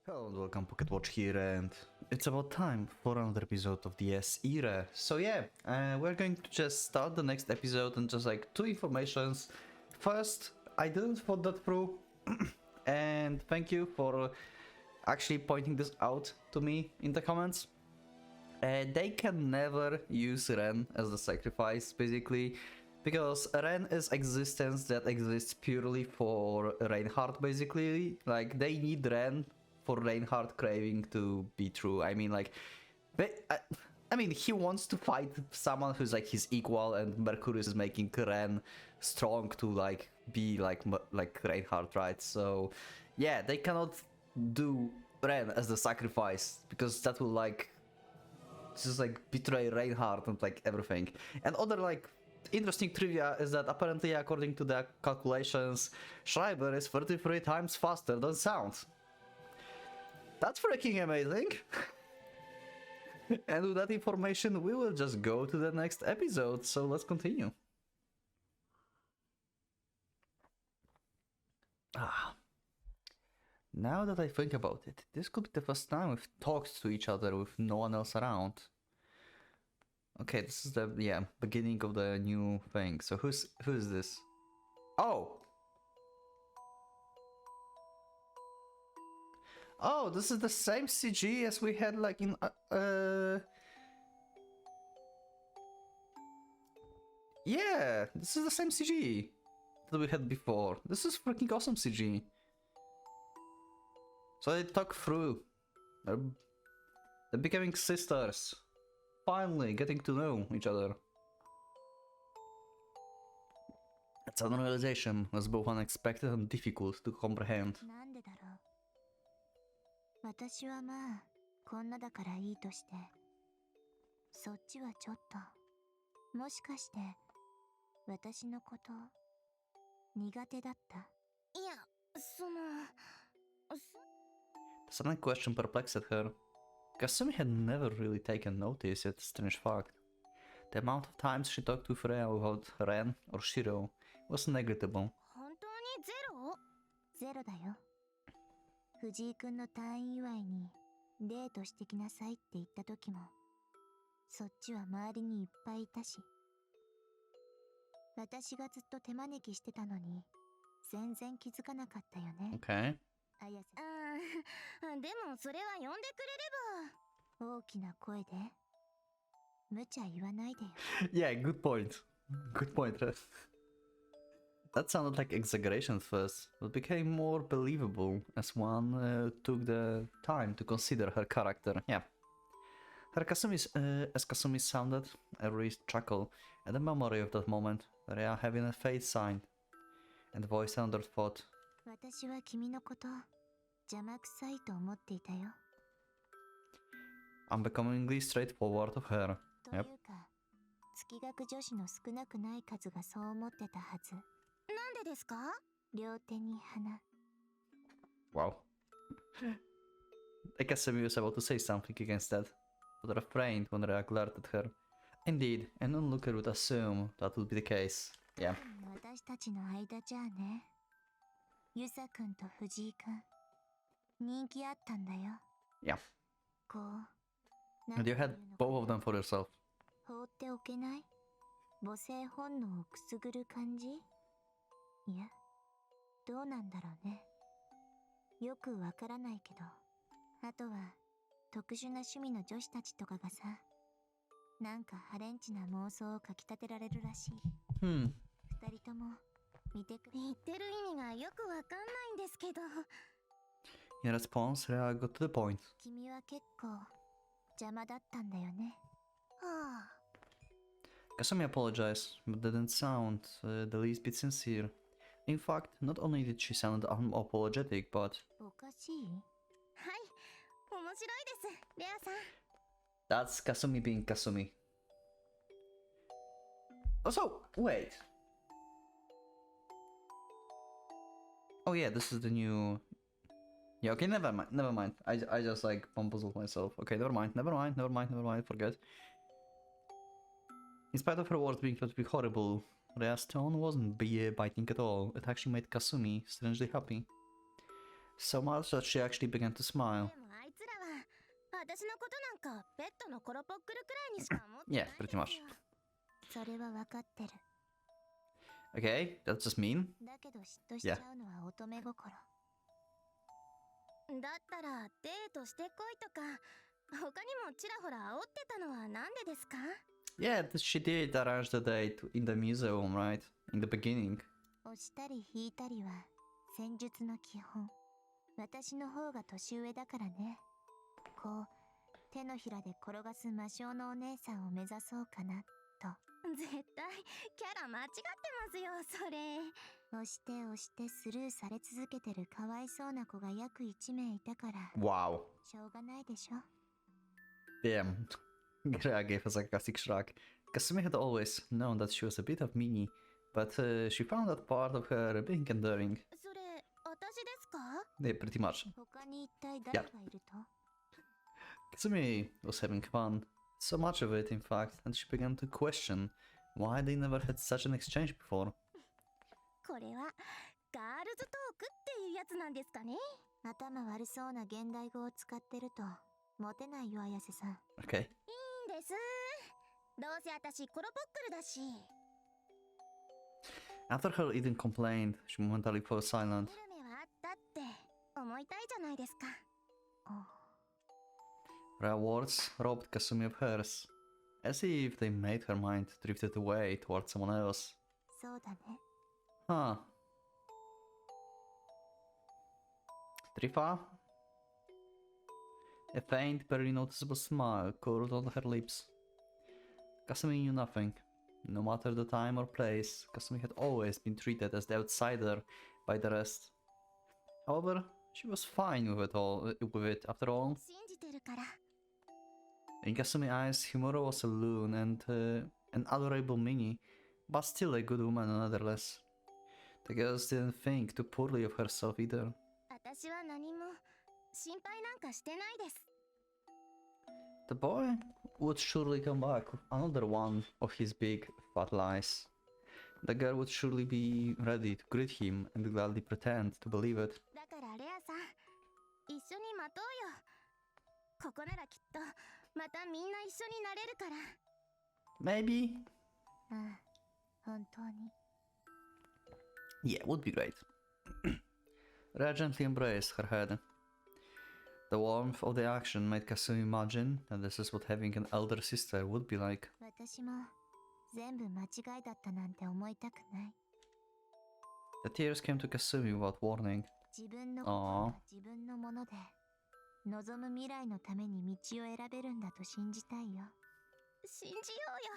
Hello and welcome, PocketWatch here, and it's about time for another episode of the irae. So yeah, we're going to just start the next episode and just like two informations. First, I didn't thought that through, and thank you for actually pointing this out to me in the comments. They can never use Ren as the sacrifice, basically, because Ren is existence that exists purely for Reinhardt, basically. Like, they need Ren for Reinhardt craving to be true. I mean, like, I mean, he wants to fight someone who's like his equal, and Mercurius is making Ren strong to like be like Reinhardt, right? So, yeah, they cannot do Ren as the sacrifice because that will like just like betray Reinhardt and like everything. And other like interesting trivia is that apparently, according to the calculations, Schreiber is 33 times faster than sound. That's freaking amazing! And with that information, we will just go to the next episode, so let's continue. Now that I think about it, this could be the first time we've talked to each other with no one else around. Okay, this is the, beginning of the new thing. So who's this? Oh! Oh, this is the same CG as we had like in yeah, this is the same CG that we had before. This is freaking awesome CG. So they talk through. They're becoming sisters. Finally getting to know each other. That sudden realization was both unexpected and difficult to comprehend. 私はまあこんなだからいいとして、そっちはちょっと、もしかして私のこと苦手だった？いや、その。The sudden question perplexed her. Kasumi had never really taken notice, yet strange fact. The amount of times she talked with Rhea without Ren or Shiro was negligible. 本当にゼロ？ゼロだよ。藤井くんの退院祝いにデートしてきなさいって言った時も、そっちは周りにいっぱいいたし、私がずっと手招きしてたのに全然気づかなかったよね。Okay. 綾瀬。でもそれは呼んでくれれば。大きな声で無茶言わないでよ。Yeah, good point. Good point. That sounded like exaggeration at first, but became more believable as one took the time to consider her character. Yeah. As Kasumi sounded, a raised chuckle at the memory of that moment, Rhea having a face sign, and the voice under thought. 私は君のこと邪魔くさいと思っていたよ。Unbecomingly straightforward of her. Yep. というか、月学女子の少なくない数がそう思ってたはず。なんでですか？両手に花。Wow. Kasumi was about to say something against that, but refrained when Rhea glared at her. Indeed, an onlooker would assume that would be the case. Yeah. 私たちの間じゃあね。ユサ君と藤井君、人気あったんだよ。Yeah. こう。And you had both of them for yourself. 放っておけない？母性本能をくすぐる感じ？いや、どうなんだろうね。よくわからないけど、あとは特殊な趣味の女子たちとかがさ、なんかハレンチな妄想をかきたてられるらしい。二人とも見てくれ。言ってる意味がよくわかんないんですけど。In response, Rhea got to the point. 君は結構邪魔だったんだよね。はあ。Kasumi apologized, but didn't sound the least bit sincere. In fact, not only did she sound unapologetic, but... おかしい？はい、面白いです、レアさん。That's Kasumi being Kasumi. Also, wait. Oh yeah, this is the new... Yeah, okay, never mind. I just like bamboozled myself. Okay, never mind, forget. In spite of her words being thought to be horrible, Rhea's tone wasn't biting at all. It actually made Kasumi strangely happy. So much that she actually began to smile. でもあいつらは私のことなんかペットのコロポックルくらいにしか思ってない Yeah, です pretty よ much. それは分かってる Okay, that's just mean. だけど嫉妬しちゃうのは乙女心だったらデートしてこいとか他にもちらほら煽ってたのはなんでですか Yeah, she did arrange the date in the museum, right? In the beginning. 押したり引いたりは戦術の基本私の方が年上だからねこう手のひらで転がす魔性のお姉さんを目指そうかなと絶対キャラ間違ってますよそれ押して押してスルーされ続けてるかわいそうな子が約1名いたから Wow. しょうがないでしょ Damn. Gira gave a sarcastic shrug. Kasumi had always known that she was a bit of meanie, but she found that part of her being endearing. それ私ですか Yeah, pretty much. 他に一体誰がいると Kasumi was having fun. So much of it, in fact, and she began to question why they never had such an exchange before. これはガールズトークっていうやつなんですかね頭悪そうな現代語を使ってるとモテないよ綾瀬さん Okay. いいんですどうせ私コロポックルだし After her eating complained, she momentarily fell silent. グルメはあったって思いたいじゃないですか Rare words robbed Kasumi of hers, as if they made her mind drifted away towards someone else. そうだね Huh. Trifa? A faint, barely noticeable smile curled on her lips. Kasumi knew nothing. No matter the time or place, Kasumi had always been treated as the outsider by the rest. However, she was fine with it after all. 信じてるから In Kasumi's eyes, Himuro was a loon and an adorable mini, but still a good woman nonetheless. The girls didn't think too poorly of herself either. 私は何も心配なんかしてないです The boy would surely come back with another one of his big fat lies. The girl would surely be ready to greet him and gladly pretend to believe it. だからレアさん一緒に待とうよここならきっとまたみんな一緒になれるから Maybe? ああ本当に Yeah, would be great. Rhea gently embraced her head. The warmth of the action made Kasumi imagine that this is what having an elder sister would be like. 私も全部間違いだったなんて思いたくない The tears came to Kasumi without warning. 自分の心は自分のもので望む未来のために道を選べるんだと信じたいよ信じようよ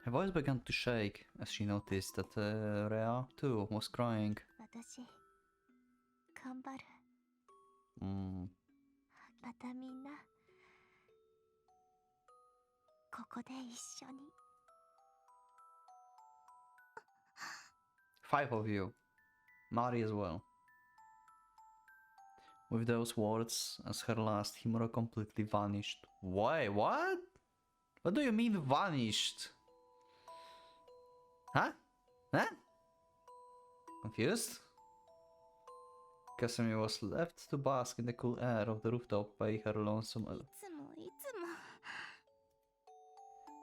Her voice began to shake as she noticed that Rhea too was crying. 私頑張る Mm. またみんなここで一緒に 5 of you. Mari as well. With those words, as her last Himuro completely vanished. Why? What? What do you mean vanished? Huh? Huh? Confused? Kasumi was left to bask in the cool air of the rooftop by her lonesome. いつもいつ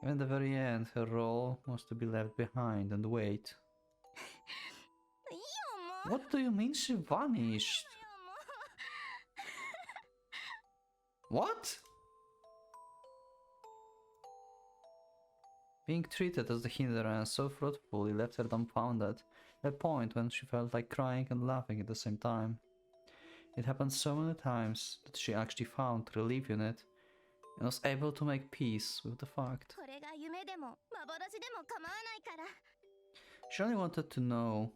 も In the very end, her role was to be left behind and wait. いいよもう What do you mean she vanished? いいよもう What? Being treated as the hindrance so fruitfully left her dumbfounded, at a point when she felt like crying and laughing at the same time. It happened so many times that she actually found relief in it, and was able to make peace with the fact. これが夢でも幻でも構わないから She only wanted to know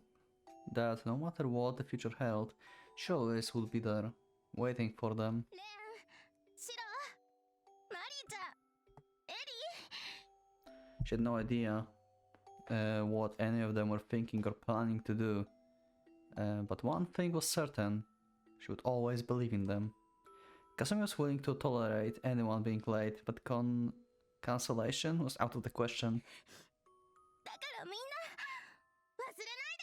that no matter what the future held, she always would be there, waiting for them. レアンシロマリーちゃんエリ She had no idea what any of them were thinking or planning to do. But one thing was certain, she would always believe in them. Kasumi was willing to tolerate anyone being late, but cancellation was out of the question. だからみんな忘れない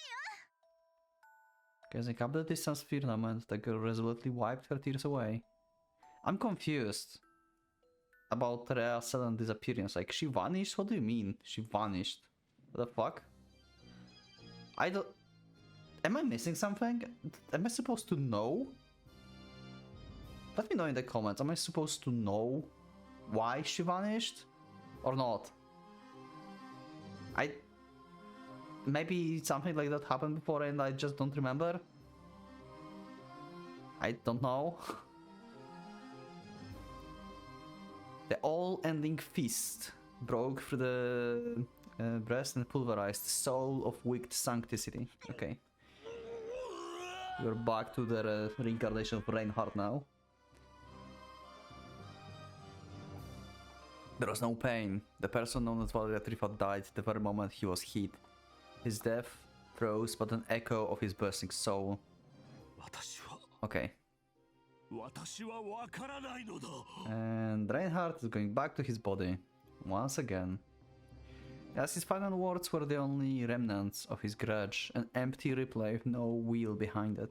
Gazing up the distance firmament, the girl resolutely wiped her tears away. I'm confused about Rhea's sudden disappearance. Like, she vanished? What do you mean? She vanished? What the fuck? I don't... Am I missing something? Am I supposed to know? Let me know in the comments. Am I supposed to know why she vanished? Or not? Maybe something like that happened before and I just don't remember? I don't know. The all-ending fist broke through the breast and pulverized the soul of wicked sanctity. Okay. We're back to the reincarnation of Reinhardt now. There was no pain. The person known as Valeria Trifa died the very moment he was hit. His death froze but an echo of his bursting soul. Okay. And Reinhardt is going back to his body. Once again. As his final words were the only remnants of his grudge, an empty replay with no will behind it.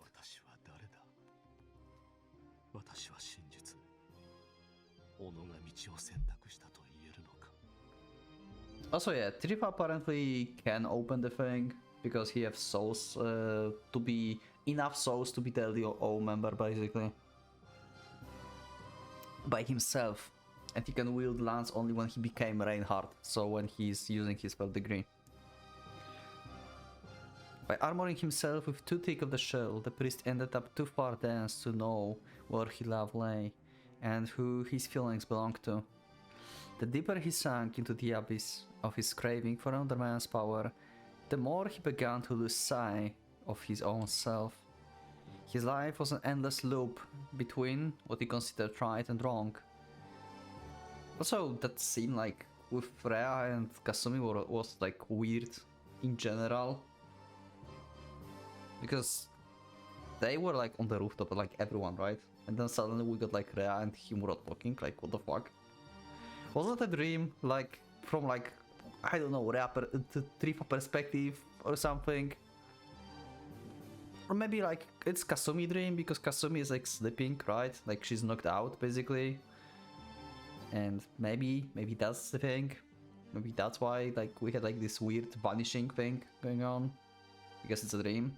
Also, yeah, Trifa apparently can open the thing because he has souls to be enough souls to be the LDO member, basically, by himself, and he can wield lance only when he became Reinhardt, so when he's using his third degree. By armoring himself with too thick of the shell, the priest ended up too far dense to know where his love lay and who his feelings belonged to. The deeper he sank into the abyss of his craving for another man's power, the more he began to lose sight of his own self. His life was an endless loop between what he considered right and wrong. Also, that scene like with Rhea and Kasumi was like weird in general, because they were like on the rooftop, like everyone, right? And then suddenly we got like Rhea and Himura talking, like what the fuck? Was that a dream, like from like, I don't know, Rhea Trifa perspective or something? Or maybe like it's Kasumi dream because Kasumi is like sleeping, right? Like she's knocked out basically. And maybe that's the thing. Maybe that's why like we had like this weird vanishing thing going on. Because it's a dream.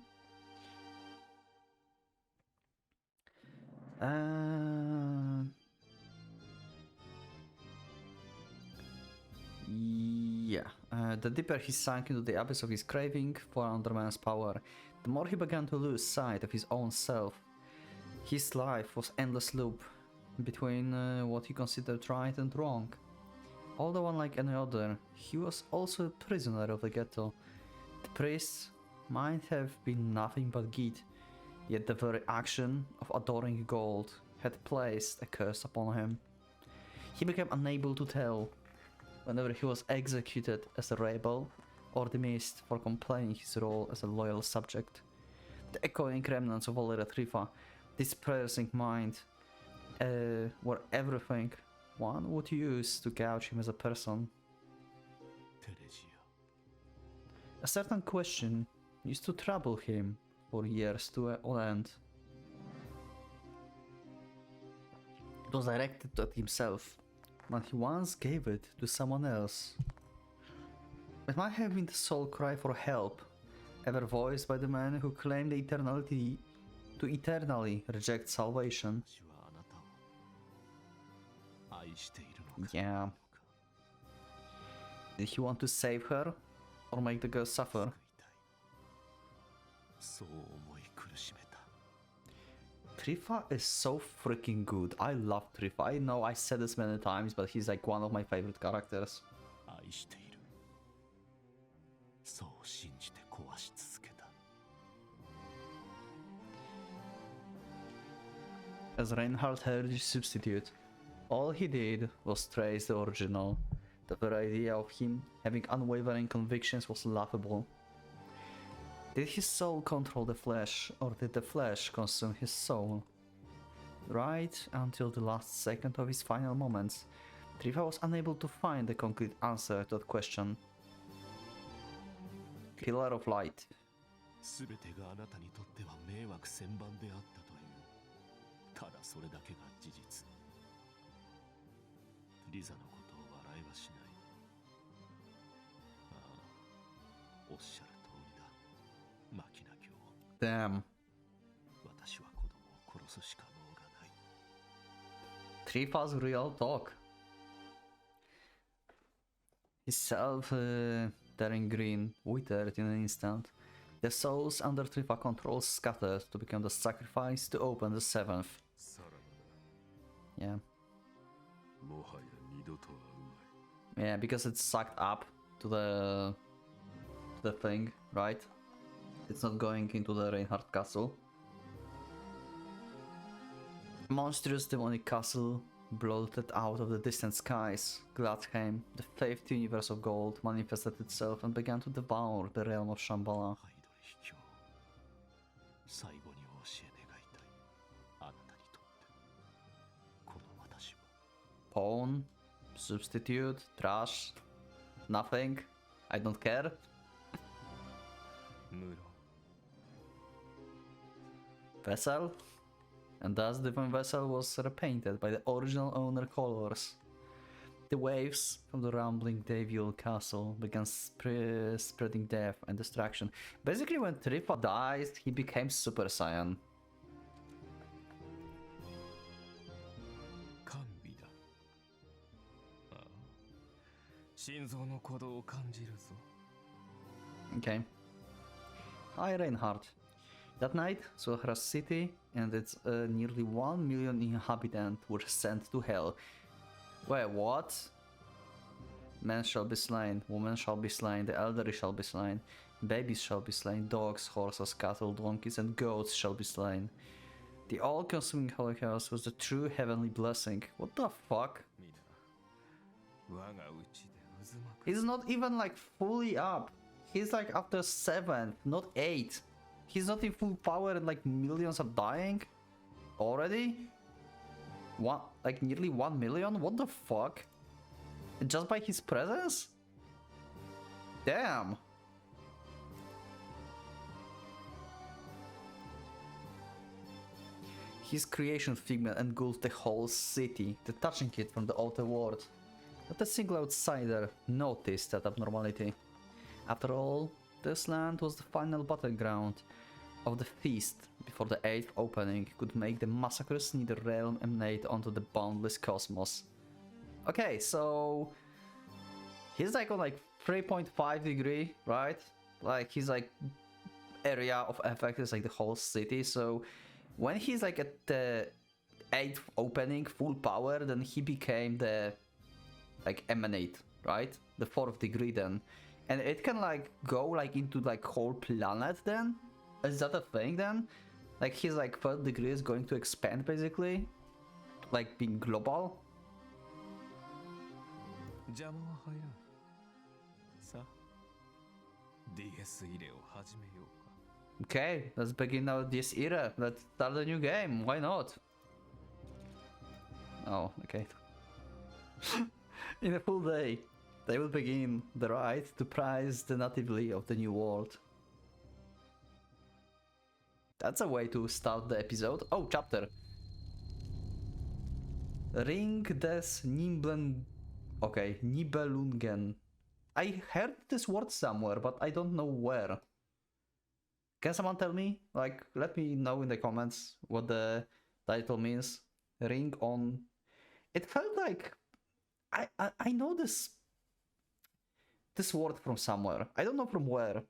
The deeper he sank into the abyss of his craving for another man's power, the more he began to lose sight of his own self. His life was an endless loop between what he considered right and wrong. Although unlike any other, he was also a prisoner of the ghetto. The priest might have been nothing but Git, yet the very action of adoring gold had placed a curse upon him. He became unable to tell whenever he was executed as a rebel or dismissed for completing his role as a loyal subject. The echoing remnants of Valeria Trifa, this piercing mind, were everything one would use to gouge him as a person. A certain question used to trouble him for years to end. It was directed at himself, but he once gave it to someone else. It might have been the soul cry for help, ever voiced by the man who claimed the eternality to eternally reject salvation. Yeah. Did he want to save her, or make the girl suffer? Trifa is so freaking good. I love Trifa. I know I said this many times, but he's like one of my favorite characters. As Reinhardt heard his substitute, all he did was trace the original. The very idea of him having unwavering convictions was laughable. Did his soul control the flesh, or did the flesh consume his soul? Right until the last second of his final moments, Trifa was unable to find a concrete answer to that question. Pillar of light. 全てがあなたにとっては迷惑千万であったというただそれだけが事実。リザのことを笑いはしない。ああ、おっしゃる通りだ。マキナ教。 Damn. 私は子供を殺すしか能がない。 Trifa's real talk. His self-daring green withered in an instant. The souls under Trifa control scattered to become the sacrifice to open the seventh. さらばだ。 Yeah. もはや二度とはうまい。 Yeah, because it's sucked up to the thing, right? It's not going into the Reinhardt castle. Monstrous demonic castle blotted out of the distant skies. Gladheim, the fifth universe of gold, manifested itself and began to devour the realm of Shambhala. ハイドル卑怯。最後にお教え願いたい。あなたにとってこの私は。 Pawn, substitute, trash, nothing. I don't care. 無論。 Vessel, and thus the divine vessel was repainted by the original owner colors. The waves from the rumbling Deviol castle began spreading death and destruction. Basically, when Trifa died, he became Super Saiyan. 甘美だ。ああ、心臓の鼓動を感じるぞ。 Okay. Hi, Reinhardt. That night, Suhra's city and its nearly 1 million inhabitants were sent to hell. Wait, what? Men shall be slain, women shall be slain, the elderly shall be slain, babies shall be slain, dogs, horses, cattle, donkeys, and goats shall be slain. The all-consuming Holocaust was the true heavenly blessing. What the fuck? 見た。我が内で渦巻く。 He's not even like fully up. He's like after 7, not 8. He's not in full power and like millions are dying already? One, like nearly 1 million? What the fuck? Just by his presence? Damn. His creation figment engulfed the whole city, detaching it from the outer world. Not a single outsider noticed that abnormality. After all, this land was the final battleground of the feast before the 8th opening could make the massacres in the realm emanate onto the boundless cosmos. Okay, so he's like on like 3.5 degree, right? Like his like area of effect is like the whole city, so when he's like at the 8th opening full power, then he became the like emanate, right? The 4th degree then. And it can like go like into like whole planet then? Is that a thing then? Like his like 3rd degree is going to expand basically? Like being global? 邪魔は早い。さあ、DS 入れを始めようか。 Okay, let's begin now this era. Let's start a new game. Why not? Oh, okay. In a full day, they will begin the rite to prize the natively of the new world. That's a way to start the episode. Oh, chapter. Ring des Nibelungen. Okay, Nibelungen. I heard this word somewhere, but I don't know where. Can someone tell me? Like, let me know in the comments what the title means. Ring on. It felt like I know this word from somewhere. I don't know from where.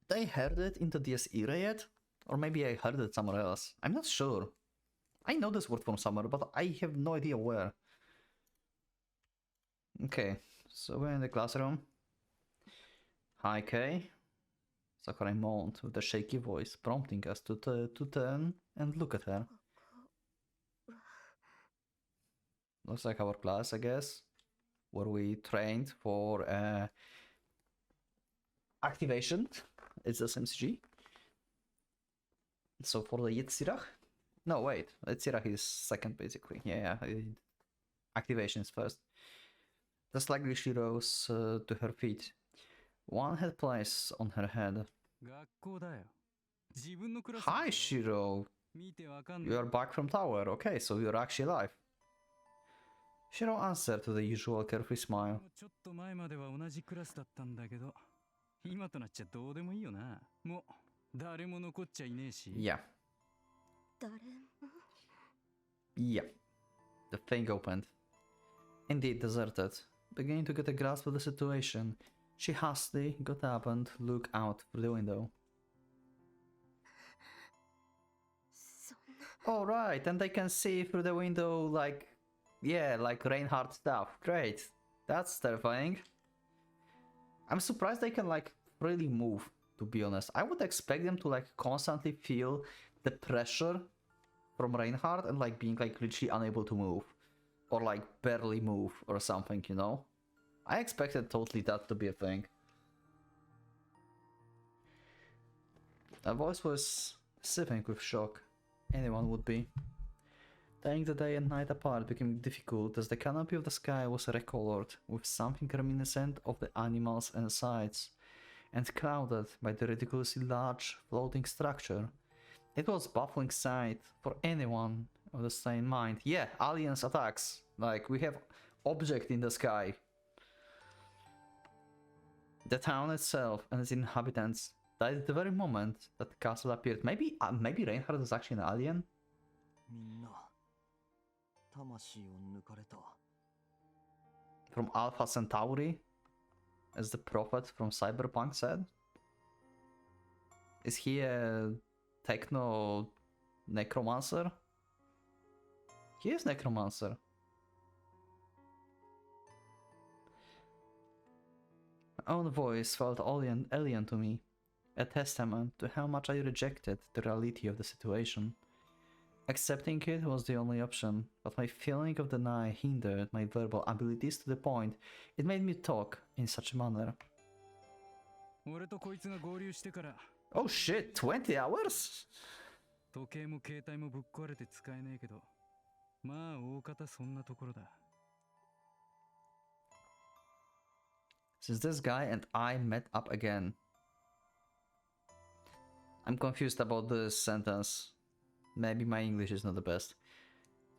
Did I heard it in the DS era yet? Or maybe I heard it somewhere else. I'm not sure. I know this word from somewhere, but I have no idea where. Okay, so we're in the classroom. Hi, Kay. Sakurai moaned with a shaky voice, prompting us to turn and look at her. Looks like our class, I guess, where we trained for activation. It's the SMCG. So for the Yitzhirach? No, wait. Yitzhirach is second, basically. Yeah, activation is first. Just like she rose to her feet. One had place on her head. 学校だよ。自分のクラス Hi, Shiro. 見てわかん You ない。 are back from tower. Okay, so you're actually alive. Shiro answered to the usual carefree smile. ちょっと前までは同じクラスだったんだけど、今となっちゃどうでもいいよな。もう誰も残っちゃいねえし。 Yeah. 誰も Yeah. The thing opened. Indeed deserted. Beginning to get a grasp of the situation, she hastily got up and looked out through the window. そんな Alright, and they can see through the window like... Yeah, like Reinhardt stuff. Great. That's terrifying. I'm surprised they can like really move, to be honest. I would expect them to like constantly feel the pressure from Reinhardt and like being like literally unable to move. Or like barely move or something, you know? I expected totally that to be a thing. Her voice was sipping with shock. Anyone would be. Telling the day and night apart became difficult as the canopy of the sky was recolored with something reminiscent of the animals and sights, and clouded by the ridiculously large floating structure. It was baffling sight for anyone of the sane mind. Yeah, aliens attacks. Like, we have object in the sky. The town itself and its inhabitants died at the very moment that the castle appeared. Maybe Reinhardt is actually an alien? みんな魂を抜かれた。 From Alpha Centauri? As the prophet from Cyberpunk said? Is he a techno necromancer? He is necromancer. My own voice felt alien to me, a testament to how much I rejected the reality of the situation. Accepting it was the only option, but my feeling of denial hindered my verbal abilities to the point it made me talk in such a manner. 俺とこいつが合流してから Oh shit, 20 hours? 時計も携帯もぶっ壊れて使えねえけど、まあ大方そんなところだ。 Since this guy and I met up again. I'm confused about this sentence. Maybe my English is not the best.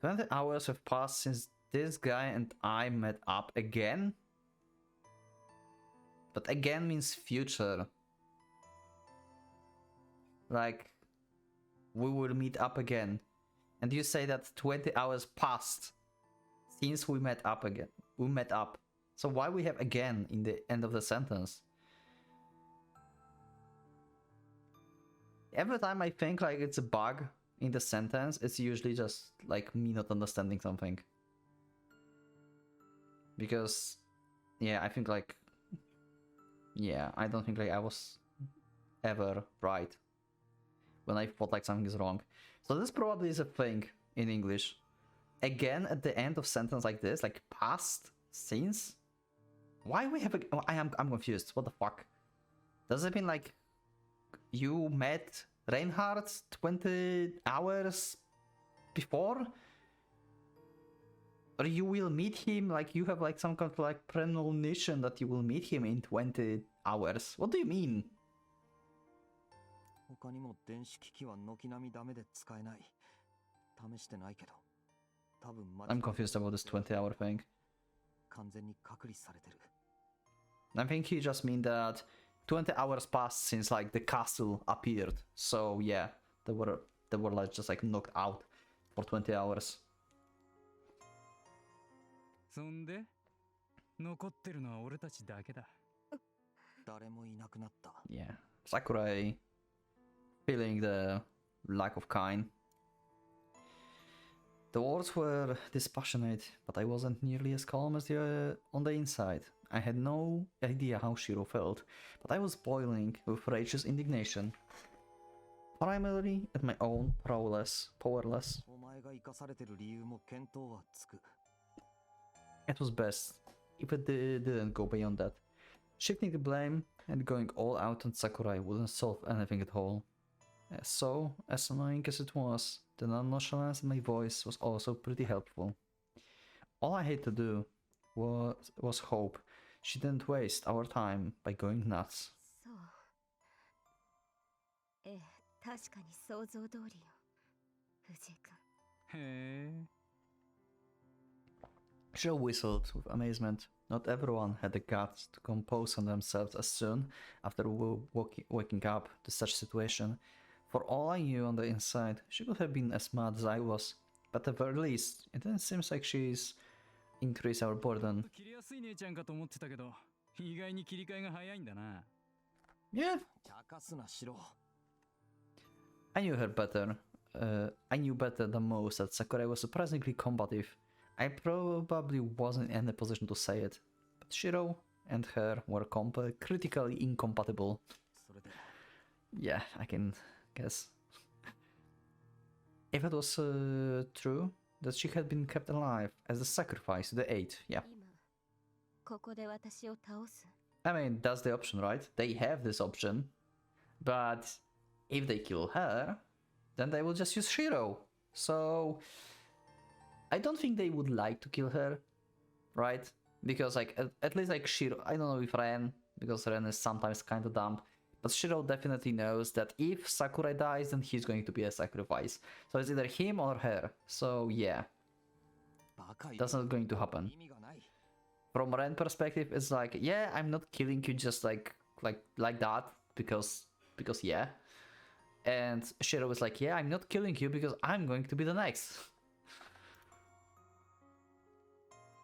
20 hours have passed since this guy and I met up again? But again means future. Like, we will meet up again. And you say that 20 hours passed since we met up again. We met up. So why we have again in the end of the sentence? Every time I think like it's a bug in the sentence, it's usually just like me not understanding something. Because, yeah, I think like, yeah, I don't think like I was ever right when I thought like something is wrong. So this probably is a thing in English. Again, at the end of sentence like this, like past, since. Why we have a? Oh, I'm confused. What the fuck? Does it mean like you met Reinhardt 20 hours before? Or you will meet him, like you have like some kind of like premonition that you will meet him in 20 hours. What do you mean? 他にも電子機器は軒並みダメで使えない。試してないけど、多分間違 I'm い confused about this 20-hour thing. 完全に隔離されてる。 I think he just mean that 20 hours passed since like the castle appeared. So yeah, they were like just like knocked out for 20 hours. そんで残ってるのは俺たちだけだ。誰もいなくなった。 Yeah, Sakurai feeling the lack of kind. The words were dispassionate, but I wasn't nearly as calm as the on the inside. I had no idea how Shiro felt, but I was boiling with righteous indignation. Primarily at my own powerless. お前が生かされてる理由も見当はつく。 It was best if it didn't go beyond that. Shifting the blame and going all out on Sakurai wouldn't solve anything at all. So, as annoying as it was, the nonchalance in my voice was also pretty helpful. All I had to do was hope She didn't waste our time by going nuts. そう。ええ、確かに想像通りよ。藤井君。へえ。 Shiro whistled with amazement. Not everyone had the guts to compose on themselves as soon after waking up to such a situation. For all I knew on the inside, she could have been as mad as I was, but at the very least, it didn't seem like she's increased our burden. 切りやすい姉ちゃんかと思ってたけど、意外に切り替えが早いんだな。Yeah, 茶化すなしろ。 I knew her better. I knew better than most that Sakurai was surprisingly combative. I probably wasn't in a position to say it, but Shiro and her were critically incompatible. それで Yeah, I can guess. If it was true that she had been kept alive as a sacrifice to the eight, yeah. 今、ここで私を倒す。I mean, that's the option, right? They have this option. But if they kill her, then they will just use Shiro. So I don't think they would like to kill her, right? Because like at least like Shiro, I don't know if Ren, because Ren is sometimes kind of dumb, but Shiro definitely knows that if Sakurai dies, then he's going to be a sacrifice. So it's either him or her. So yeah, バカ言 that's not going to happen. 意味がない。 From Ren perspective, it's like, yeah, I'm not killing you just like that because yeah. And Shiro is like, yeah, I'm not killing you because I'm going to be the next.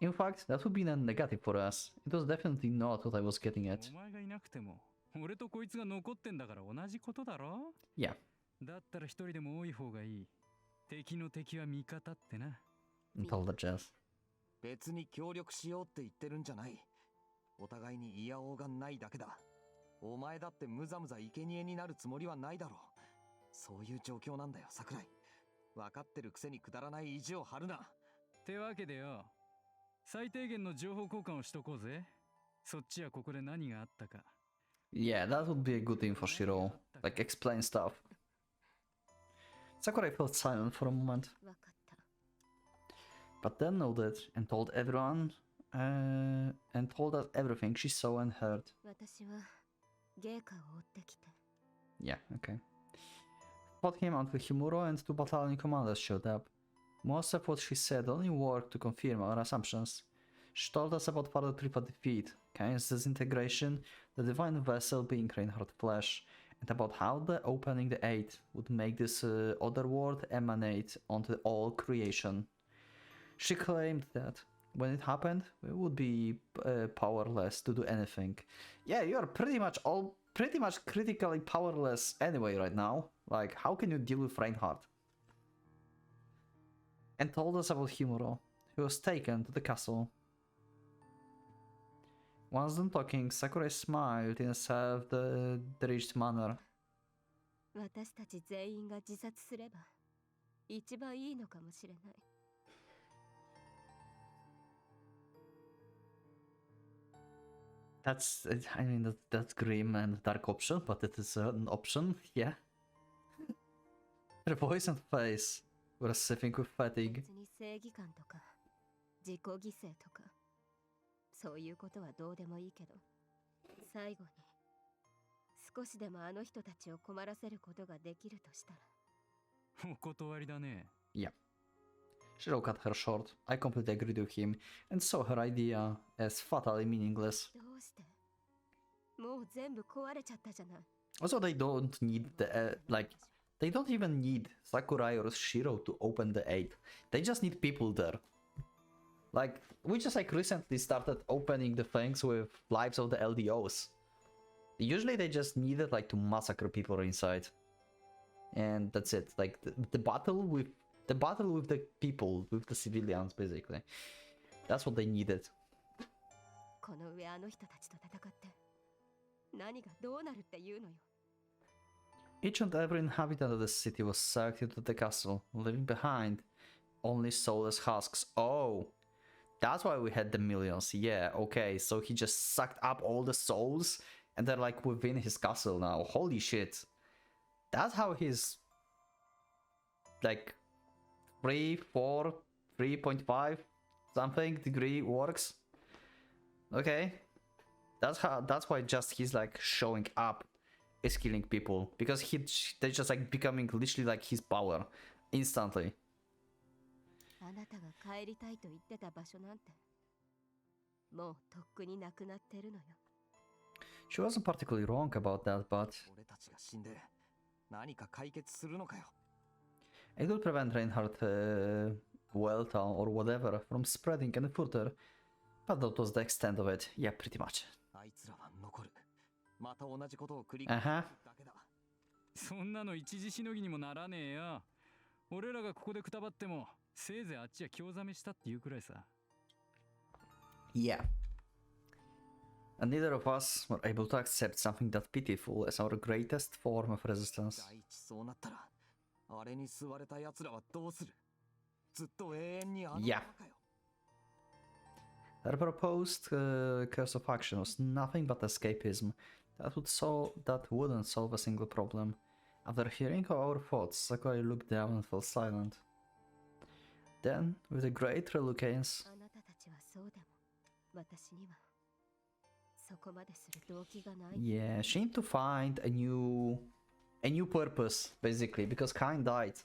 In fact, that would be a negative for us. It was definitely not what I was getting at. お前がいなくても、俺とこいつが残ってんだから同じことだろ。 Yeah. だったら一人でも多い方がいい。敵の敵は味方ってな。 Apologize. 別に協力しようって言ってるんじゃない。お互いに嫌おうがないだけだ。お前だってむざむざ生贄になるつもりはないだろう。そういう状況なんだよ、桜井。分かってるくせにくだらない意地を張るな。ってわけでよ、最低限の情報交換をしとこうぜ。そっちはここで何があったか。 Yeah, that would be a good thing for Shiro. Like, explain stuff. Sakurai felt silent for a moment, わかった。 but then nodded and told us everything she saw and heard. 私は芸家を追ってきて。 Yeah, okay. Fought him until Himuro and two battalion commanders showed up. Most of what she said only worked to confirm our assumptions. She told us about Father Tripa defeat, Kain's disintegration, the divine vessel being Reinhard flesh, and about how the opening the Eight would make this other world emanate onto all creation. She claimed that when it happened, we would be powerless to do anything. Yeah, you are pretty much critically powerless anyway right now. Like, how can you deal with Reinhardt? And told us about Himuro, who was taken to the castle. Once done talking, Sakurai smiled in a self-deranged manner. 私たち全員が自殺すれば一番いいのかもしれない。 That's, I mean, that's grim and dark option, but it is an option, yeah. Her voice and face were seething with fatigue. 別に正義感とか自己犠牲とかそういうことはどうでもいいけど、最後に少しでもあの人たちを困らせることができるとしたら。お断りだね。 Yeah. Shiro cut her short. I completely agreed with him and saw her idea as fatally meaningless. どうしてもう全部壊れちゃったじゃない。 Also, they don't need the, they don't even need Sakurai or Shiro to open the 8. They just need people there. Like, we just recently started opening the things with lives of the LDOs. Usually they just needed to massacre people inside. And that's it. Like, the battle with the people, with the civilians, basically. That's what they needed. この上あの人たちと戦って何がどうなるっていうのよ。 Each and every inhabitant of the city was sucked into the castle, leaving behind only soulless husks. Oh, that's why we had the millions. Yeah, okay, so he just sucked up all the souls and they're within his castle now. Holy shit. That's how his 3, 4, 3.5 something degree works. Okay. That's why just he's like showing up is killing people because they just like becoming literally like his power instantly. あなたが帰りたいと言ってた場所なんてもうとっくになくなってるのよ。 She wasn't particularly wrong about that, but 俺たちが死んで何か解決するのかよ。 it would prevent Reinhardt Welta or whatever from spreading any further. But that was the extent of it. Yeah, pretty much. あいつらは残る。また同じことを繰り返す Uh-huh. だけだ。そんなの一時しのぎにもならねえよ。俺らがここでくたばってもせいぜいあっちは興ざめしたっていうくらいさ。 Yeah. And neither of us were able to accept something that pitiful as our greatest form of resistance. 第一そうなったらあれに吸われた奴らはどうする。ずっと永遠にあのままかよ。Her proposed course of action was nothing but escapism that wouldn't solve a single problem. After hearing our thoughts, Sakurai looked down and fell silent. Then, with a great reluctance, あなたたちはそうでも私にはそこまでする動機がない。 yeah, she needed to find a new purpose, basically, because Kain died.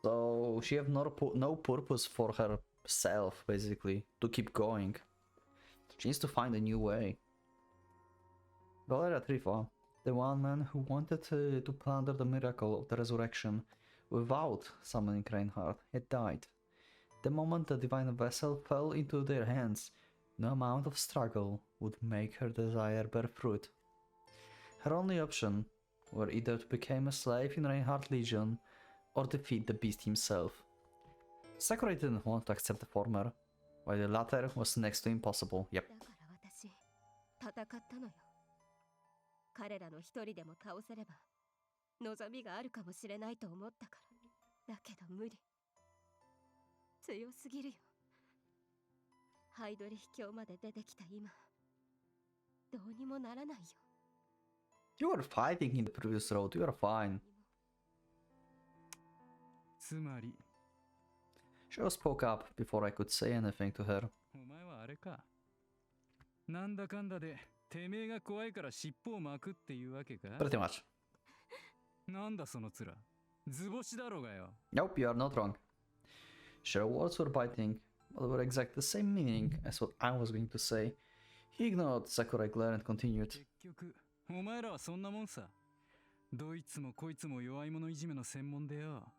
So she have no purpose for herself, basically, to keep going. She needs to find a new way. Valeria Trifa, the one man who wanted to plunder the miracle of the resurrection without summoning Reinhardt, had died. The moment the divine vessel fell into their hands, no amount of struggle would make her desire bear fruit. Her only option were either to become a slave in Reinhardt Legion or defeat the beast himself. Sakurai didn't want to accept the former, while the latter was next to impossible. Yep. だから私戦ったのよ。彼らの一人でも倒せれば望みがあるかもしれないと思ったから。だけど無理。強すぎるよ。ハイドリ秘境まで出てきた今、どうにもならないよ。 You were fighting in the previous road, you are fine. つまり She spoke up before I could say anything to her. お前はあれか。なんだかんだでてめえが怖いから尻尾を巻くっていうわけか。 Pretty much. なんだその面。図星だろうがよ。 Nope, you are not wrong. Her words were biting, but were exactly the same meaning as what I was going to say. He ignored Sakurai glare and continued. 結局お前らはそんなもんさ。どいつもこいつも弱い者いじめの専門でよ。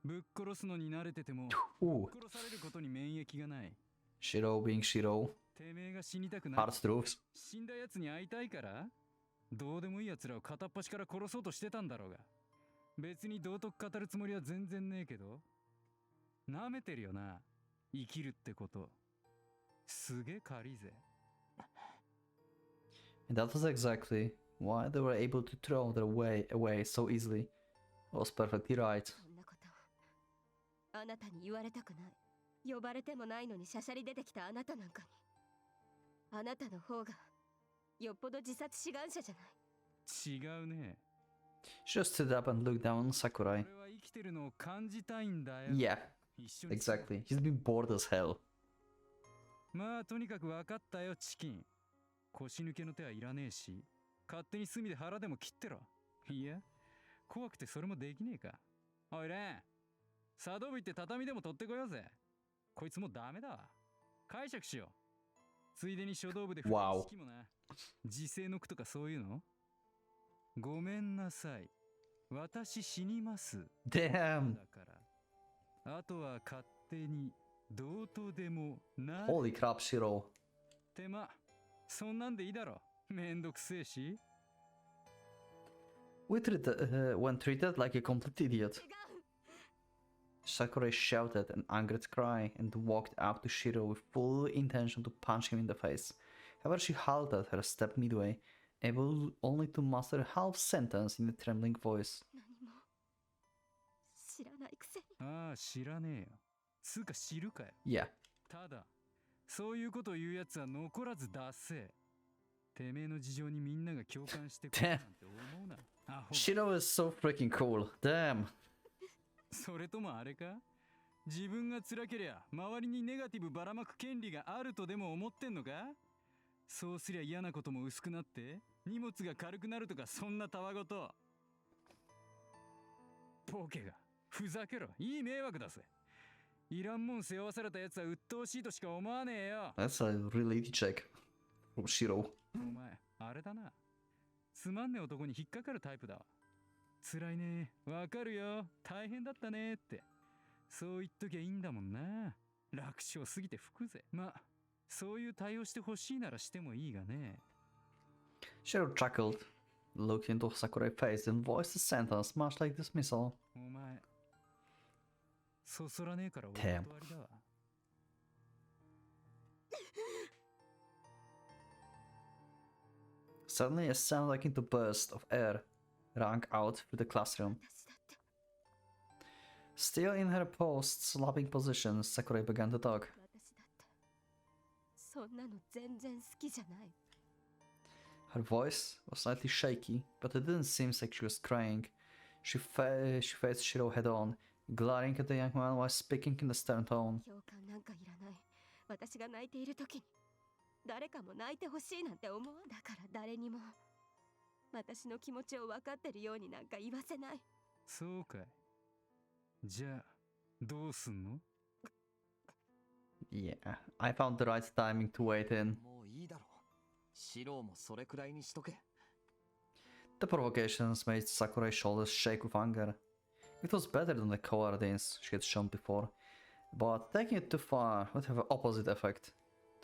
ぶっ殺すのに慣れてても Ooh, 殺されることに免疫がない。 Shiro being Shiro. てめえが死にたくない。 Hard truths. 死んだ奴に会いたいからどうでもいい奴らを片っ端から殺そうとしてたんだろうが。別に道徳語るつもりは全然ねえけど。舐めてるよな。生きるってこと。すげえ軽いぜ。 And that was exactly why they were able to throw their way away so easily. Was perfectly right. そんなことあなたに言われたくない。呼ばれてもないのにしゃしゃり出てきたあなたなんかに。あなたの方がよっぽど自殺志願者じゃない。違うね。 She just stood up and looked down on Sakurai. 俺は生きてるのを感じたいんだよ。 Yeah, 一緒に exactly. He's been bored as hell. まあとにかく分かったよチキン。腰抜けの手はいらねえし、勝手に隅で腹でも切ってろ。いや、怖くてそれもできねえか。おいレン、茶道部行って畳でも取ってこようぜ。こいつもうダメだわ。解釈しよう。ついでに書道部でわお式もな。時世の句とかそういうの。ごめんなさい。私死にます。 Damn! だから。あとは勝手にどうとでもな。 Holy crap, Shiro. 手間。そんなんでいいだろ。めんどくせえし。When treated like a complete idiot. Sakurai shouted an angered cry and walked up to Shiro with full intention to punch him in the face. However, she halted her step midway, able only to muster a half sentence in a trembling voice. 何も知らないくせに。ああ、知らねえよ。つうか知るかよ。 Yeah. ただ、そういうことを言うやつは残らず出せ。てめえの事情にみんなが共感してくれなんて思うな。アホ。 Shiro is so freaking cool. Damn. それともあれか？自分が辛けりゃ周りにネガティブばらまく権利があるとでも思ってんのか？そうすりゃ嫌なことも薄くなって荷物が軽くなるとか、そんなたわごと。ポケがふざけろ、いい迷惑だぜ。いらんもん背負わされたやつは鬱陶しいとしか思わねえよ。 That's a reality check from Shiro. お前あれだな、つまんねえ男に引っかかるタイプだわ。辛いね、わかるよ、大変だったねって、そう言っときゃいいんだもんな。楽勝すぎて吹くぜ。まあそういう対応してほしいならしてもいいがね。 Shiro chuckled, looked into Sakura's face, and voiced a sentence much like dismissal. お前そそらねえからお Damn. 断りだわ。 Suddenly, a sound like into burst of air rang out through the classroom. 私だって Still in her post-slapping position, Sakura began to talk. 私だってそんなの全然好きじゃない。 Her voice was slightly shaky, but it didn't seem like she was crying. She faced Shiro head-on, glaring at the young man while speaking in a stern tone. 共感なんかいらない。私が泣いている時に誰かも泣いてほしいなんて思わん。だから誰にも私の気持ちを分かってるようになんか言わせない。そうかい。じゃあどうすんの？ Yeah, I found the right timing to wait in. もういいだろう。シロもそれくらいにしとけ。 The provocations made Sakura's shoulders shake with anger. It was better than the cowardice she had shown before, but taking it too far would have an opposite effect.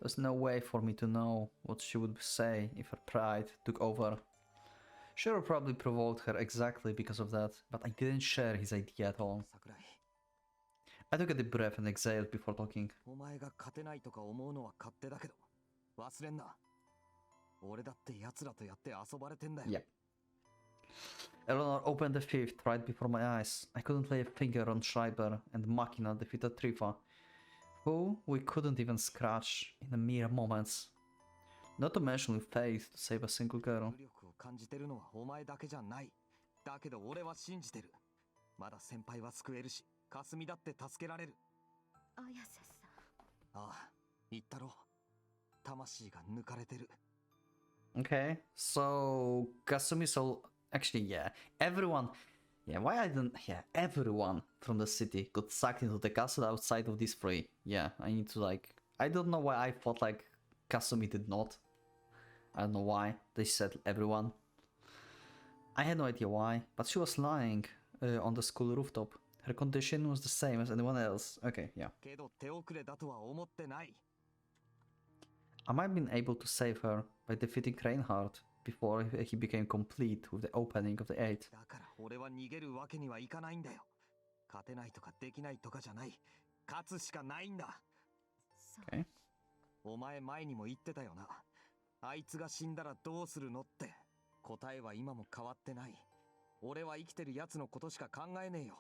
There's no way for me to know what she would say if her pride took over. Shiro probably provoked her exactly because of that, but I didn't share his idea at all. 桜井、 I took a deep breath and exhaled before talking. お前が勝てないとか思うのは勝手だけど、忘れんな。俺だって奴らとやって遊ばれてんだよ。 Yeah. Eleanor opened the fifth right before my eyes. I couldn't lay a finger on Schreiber, and Machina defeated Trifa, who we couldn't even scratch in a mere moments. Not to mention we failed to save a single girl. 武力を感じてるのはお前だけじゃない。だけど俺は信じてる。まだ先輩は救えるし、霞だって助けられる。綾瀬さん、ああ、言ったろ。魂が抜かれてる。 Okay, so Kasumi so actually yeah, everyone everyone from the city got sucked into the castle outside of these three. Yeah, I need to I don't know why I thought Kasumi did not. I don't know why they said everyone. I had no idea why, but she was lying on the school rooftop. Her condition was the same as anyone else. Okay, yeah. けど手遅れだとは思ってない。 I might have been able to save her by defeating Reinhardt before he became complete with the opening of the 8. だから俺は逃げるわけにはいかないんだよ。勝てないとかできないとかじゃない。勝つしかないんだ。そう、 Okay. お前前にも言ってたよな。あいつが死んだらどうするのって。答えは今も変わってない。俺は生きてる奴のことしか考えねえよ。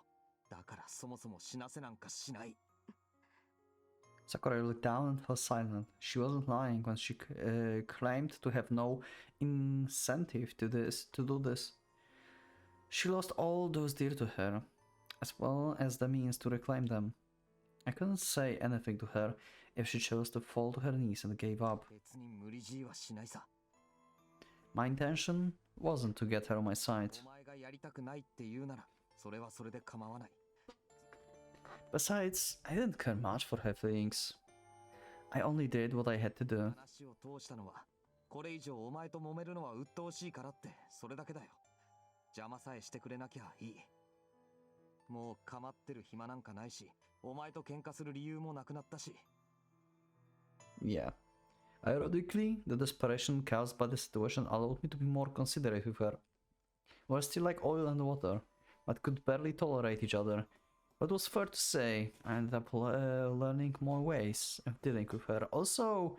だからそもそも死なせなんかしない。 Sakura looked down and fell silent. She wasn't lying when she claimed to have no incentive to do this. She lost all those dear to her, as well as the means to reclaim them. I couldn't say anything to her if she chose to fall to her knees and gave up. 別に無理強いはしないさ。 My intention wasn't to get her on my side. お前がやりたくないって言うなら、それはそれで構わない。 Besides, I didn't care much for her feelings. I only did what I had to do. 話を通したのは、これ以上お前と揉めるのは鬱陶しいからって、それだけだよ。邪魔さえしてくれなきゃいい。もう構ってる暇なんかないし、お前と喧嘩する理由もなくなったし。 Yeah. Ironically, the desperation caused by the situation allowed me to be more considerate with her. We were still like oil and water, but could barely tolerate each other. But it was fair to say, I ended up learning more ways of dealing with her. Also,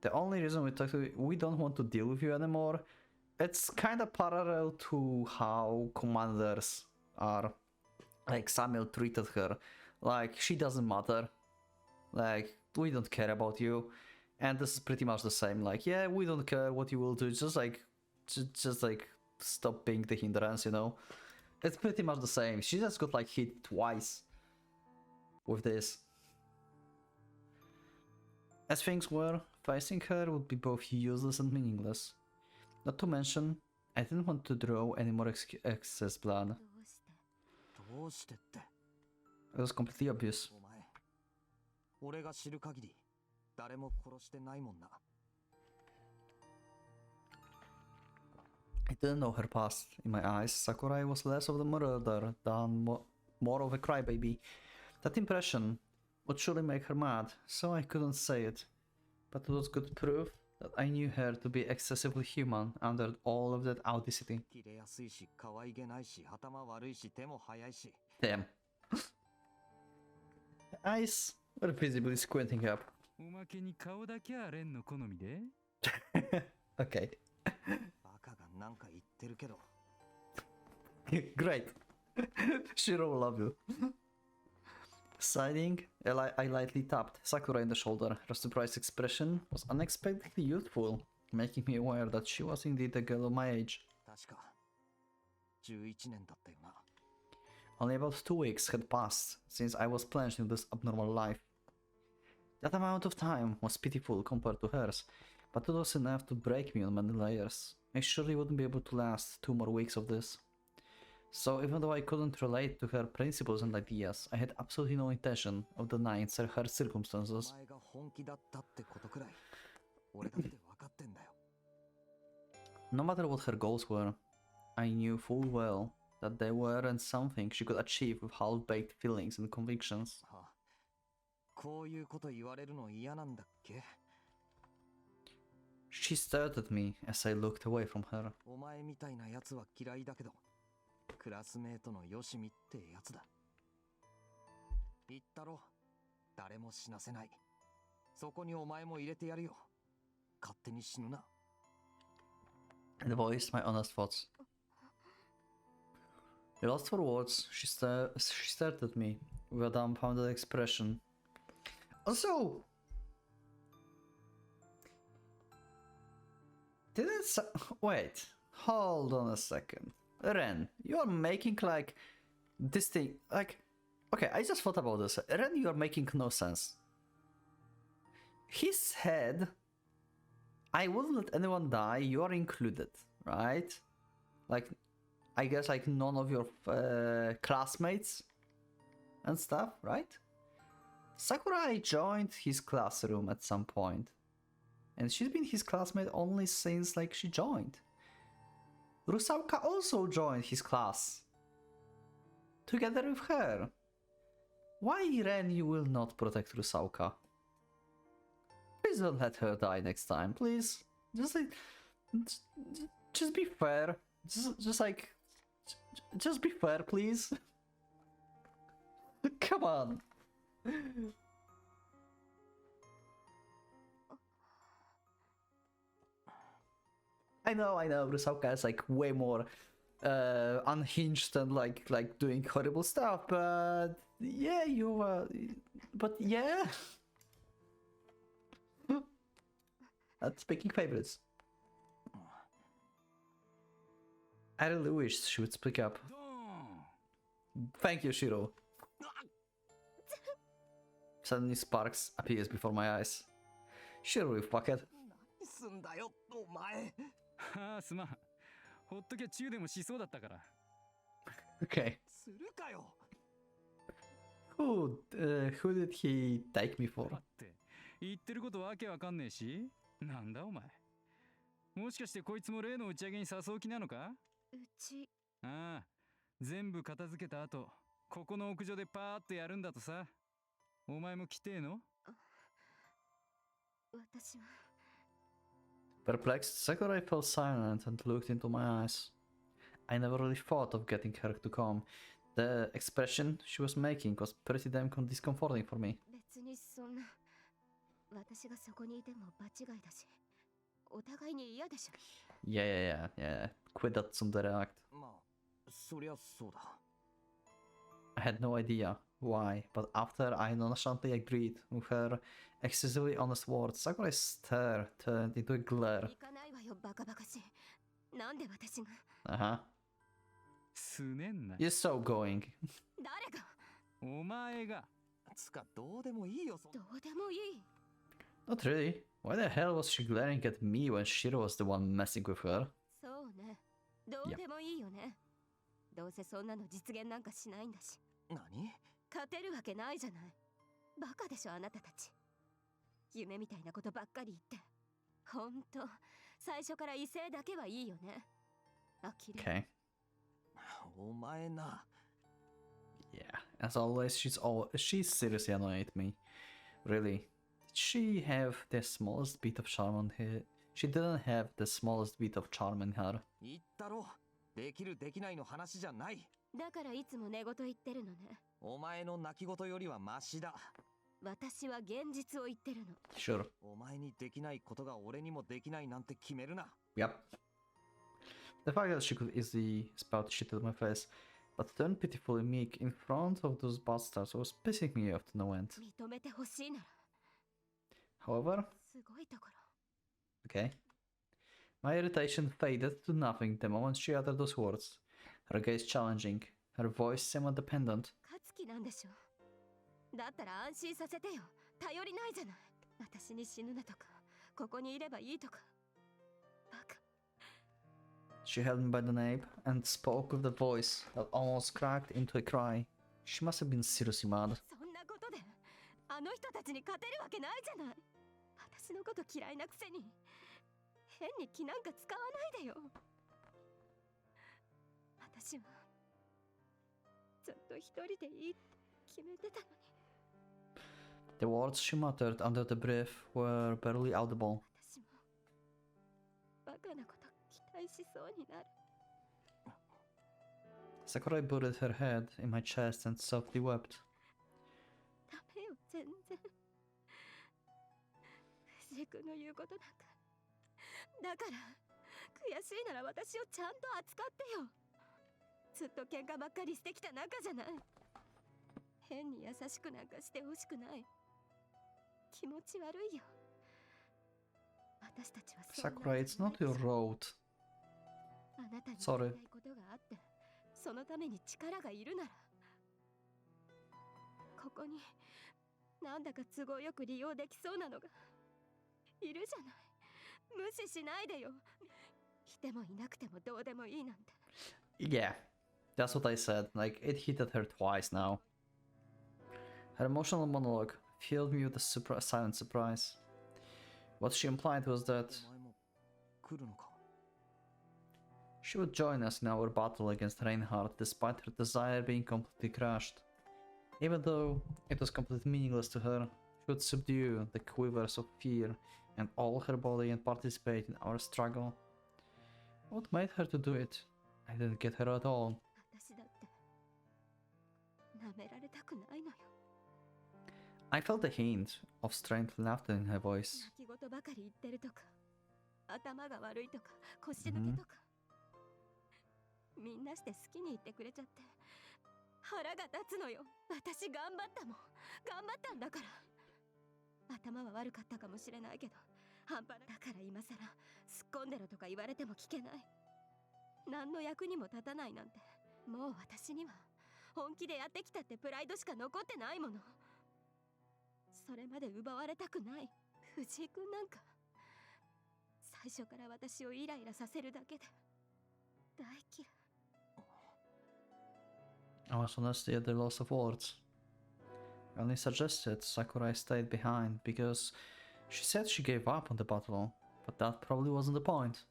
the only reason we don't want to deal with you anymore, it's kind of parallel to how commanders are. Like Samuel treated her. Like, she doesn't matter. Like, we don't care about you. And this is pretty much the same. Like, yeah, we don't care what you will do. Just stop being the hindrance, you know? It's pretty much the same. She just got hit twice with this. As things were, facing her would be both useless and meaningless. Not to mention, I didn't want to draw any more excess blood. どうして？どうしてって。 It was completely obvious. お前、俺が知る限り誰も殺してないもんな。 I didn't know her past. In my eyes, Sakurai was less of the murderer than more of a crybaby. That impression would surely make her mad, so I couldn't say it. But it was good proof that I knew her to be excessively human under all of that audacity. 切れやすいし、可愛げないし、頭悪いし、手も速いし。 Damn. Eyes were visibly squinting up. おまけに顔だけはレンの好みで Okay. バカがなんか言ってるけど。 Great. Shiro will love you. Sighing, I lightly tapped Sakura in the shoulder. Her surprised expression was unexpectedly youthful, making me aware that she was indeed a girl of my age. 確か11年だったよな。 Only about 2 weeks had passed since I was plunged into this abnormal life. That amount of time was pitiful compared to hers, but it was enough to break me on many layers. I surely wouldn't be able to last 2 more weeks of this. So even though I couldn't relate to her principles and ideas, I had absolutely no intention of denying her お circumstances. 前が本気だったってことくらい、俺だって分かってんだよ。 No matter what her goals were, I knew full well that they weren't something she could achieve with half-baked feelings and convictions. はあ、こういうこと言われるの嫌なんだっけ？ She stared at me as I looked away from her. お前みたいなやつは嫌いだけど、クラスメートのよしみってやつだ。言ったろ、誰も死なせない。そこにお前も入れてやるよ。勝手に死ぬな。 And voiced my honest thoughts. Lost for words, she stared at me with a dumbfounded expression. Also, wait, hold on a second. Ren, you are making like this thing, like, okay, I just thought about this. Ren, you are making no sense. He said, I wouldn't let anyone die, you are included, right? Like, I guess like none of your classmates and stuff, right? Sakurai joined his classroom at some point, and she's been his classmate only since like she joined. Rusauka also joined his class, together with her. Why, Ren, you will not protect Rusauka? Please don't let her die next time, please. Just like, just be fair. Just be fair, please. Come on. I know, Rusauka is like way more unhinged and like doing horrible stuff, but yeah, but yeah. That's picking favorites. I really wish she would speak up. ドーン Thank you, Shiro. Suddenly sparks appears before my eyes. Shiro, you fuckhead. 何すんだよ、お前。ああすまんほっときゃチューでもしそうだったから Okay. するかよ。Who did he take me for? だって言ってることわけわかんねえしなんだお前もしかしてこいつも例の打ち上げに誘う気なのかうちああ全部片付けた後ここの屋上でパーッとやるんだとさお前も来てえの私は Perplexed, Sakurai fell silent and looked into my eyes. I never really thought of getting her to come. The expression she was making was pretty damn discomforting for me. 別にそんな私がそこにいても場違いだしお互いに嫌でしょ Yeah. Quit that tsundere act. まあ、そりゃそうだ。 I had no idea why, but after I nonchalantly agreed with her excessively honest words, Sakurai's stare turned into a glare. 行かないわよバカバカしいなんで私が Uh-huh. すねんな You're so going. 誰がお前がつか、どうでもいいよ、どうでもいい Not really. Why the hell was she glaring at me when Shiro was the one messing with her? そうね。どうでもいいよね。どうせそんなの実現なんかしないんだし。何？勝てるわけないじゃない。バカでしょあなたたち。夢みたいなことばっかり言って。ほんと、最初から威勢だけはいいよね。呆れ。Okay. お前な。 Yeah, as always, she's seriously annoyed me. Really. Did she have the smallest bit of charm on her? She didn't have the smallest bit of charm in her. 言ったろ。できるできないの話じゃない。だからいつも寝言言ってるのね。お前の泣き言よりはマシだ。私は現実を言ってるの。Sure. お前にできないことが俺にもできないなんて決めるな。 Yep. The fact that she could easily spout shit at my face, but turned pitifully meek in front of those bastards was pissing me off to no end. 認めてほしいなら。 However, すごいところ。 okay. My irritation faded to nothing the moment she uttered those words. Her gaze challenging, her voice somewhat dependent. 勝つ気なんでしょ。だったら安心させてよ。頼りないじゃない。私に死ぬなとか、ここにいればいいとか。バカ。 She held me by the nape and spoke with the voice that almost cracked into a cry. She must have been seriously mad. そんなことで、あの人たちに勝てるわけないじゃない。私のこと嫌いなくせに、変に気なんか使わないでよ。私は、ずっと一人でいいって決めてたのに。 The words she muttered under the breath were barely audible. 私も、バカなこと期待しそうになる。 Sakurai buried her head in my chest and softly wept. ダメよ、全然。藤君の言うことなんか。だから、悔しいなら私をちゃんと扱ってよ。ずっと喧嘩ばっかりしてきた仲じゃない。変に優しくなんかしてほしくない。気持ち悪いよ。私たちはそんな Sakurai, it's not your road. あなたに Sorry. 言いたいことがあって、そのために力がいるなら、ここになんだか都合よく利用できそうなのがいるじゃない。無視しないでよ。いてもいなくてもどうでもいいなんて。 Yeah, that's what I said. Like, it hit at her twice now. Her emotional monologue filled me with a silent surprise. What she implied was that お前も来るのか。 she would join us in our battle against Reinhardt despite her desire being completely crushed. Even though it was completely meaningless to her, she would subdue the quivers of fear and all her body and participate in our struggle. What made her to do it? I didn't get her at all. 私だって舐められたくないのよ。 I felt a hint of strained laughter in her voice. 泣き言ばかり言ってるとか、頭が悪いとか、腰抜けとか、みんなして好きに言ってくれちゃって腹が立つのよ。私頑張ったもん。頑張ったんだから。頭は悪かったかもしれないけど、半端だから今さら突っ込んでろとか言われても聞けない。何の役にも立たないなんて、もう私には本気でやってきたってプライドしか残ってないもの。それまで奪われたくない。藤井君なんか最初から私をイライラさせるだけで大嫌い。 I was honestly at the loss of words. I only suggested Sakurai stayed behind because she said she gave up on the battle, but that probably wasn't the point.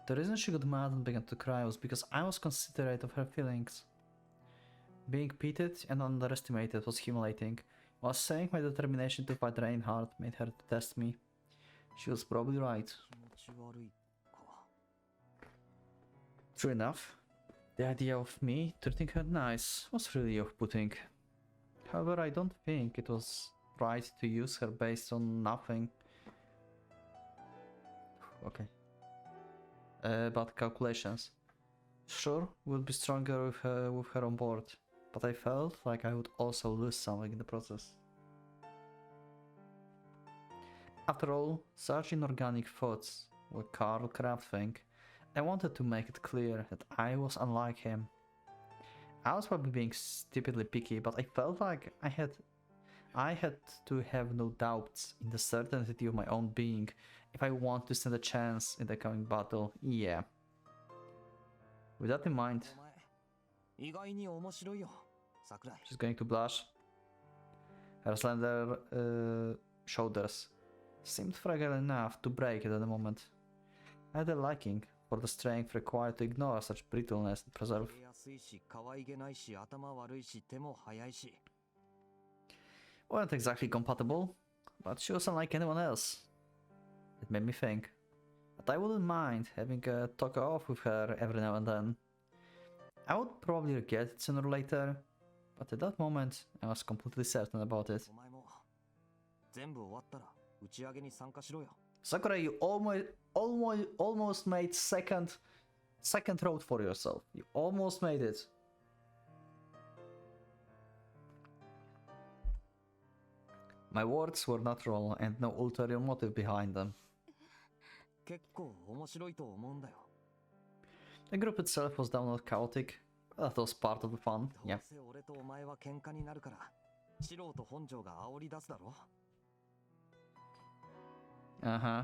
The reason she got mad and began to cry was because I was considerate of her feelings. Being pitied and underestimated was humiliating, while saying my determination to fight Reinhardt made her detest me. She was probably right. 気持ち悪いか。 True enough, the idea of me treating her nice was really off-putting. However, I don't think it was right to use her based on nothing. Okay. But calculations. Sure, would be stronger with her on board, but I felt like I would also lose something in the process. After all, such inorganic thoughts were Karl crafting. I wanted to make it clear that I was unlike him. I was probably being stupidly picky, but I felt like I had to have no doubts in the certainty of my own being if I want to stand a chance in the coming battle. Yeah. With that in mind, お前意外に面白いよ桜井 she's going to blush. Her slender shoulders seemed fragile enough to break at the moment. I had a liking for the strength required to ignore such brittleness and preserve. 出やすいし可愛げないし頭悪いし手も速いし Weren't exactly compatible, but she wasn't like anyone else. It made me think that I wouldn't mind having a talk off with her every now and then. I would probably regret it sooner or later, but at that moment I was completely certain about it. お前も全部終わったら打ち上げに参加しろよ Sakura, you almost made second road for yourself. You almost made it. My words were natural and no ulterior motive behind them. 結構面白いと思うんだよ The group itself was downright chaotic, but that was part of the fun. ど Yeah. うせ俺とお前は喧嘩になるから素人本庄が煽り出すだろ Uh-huh.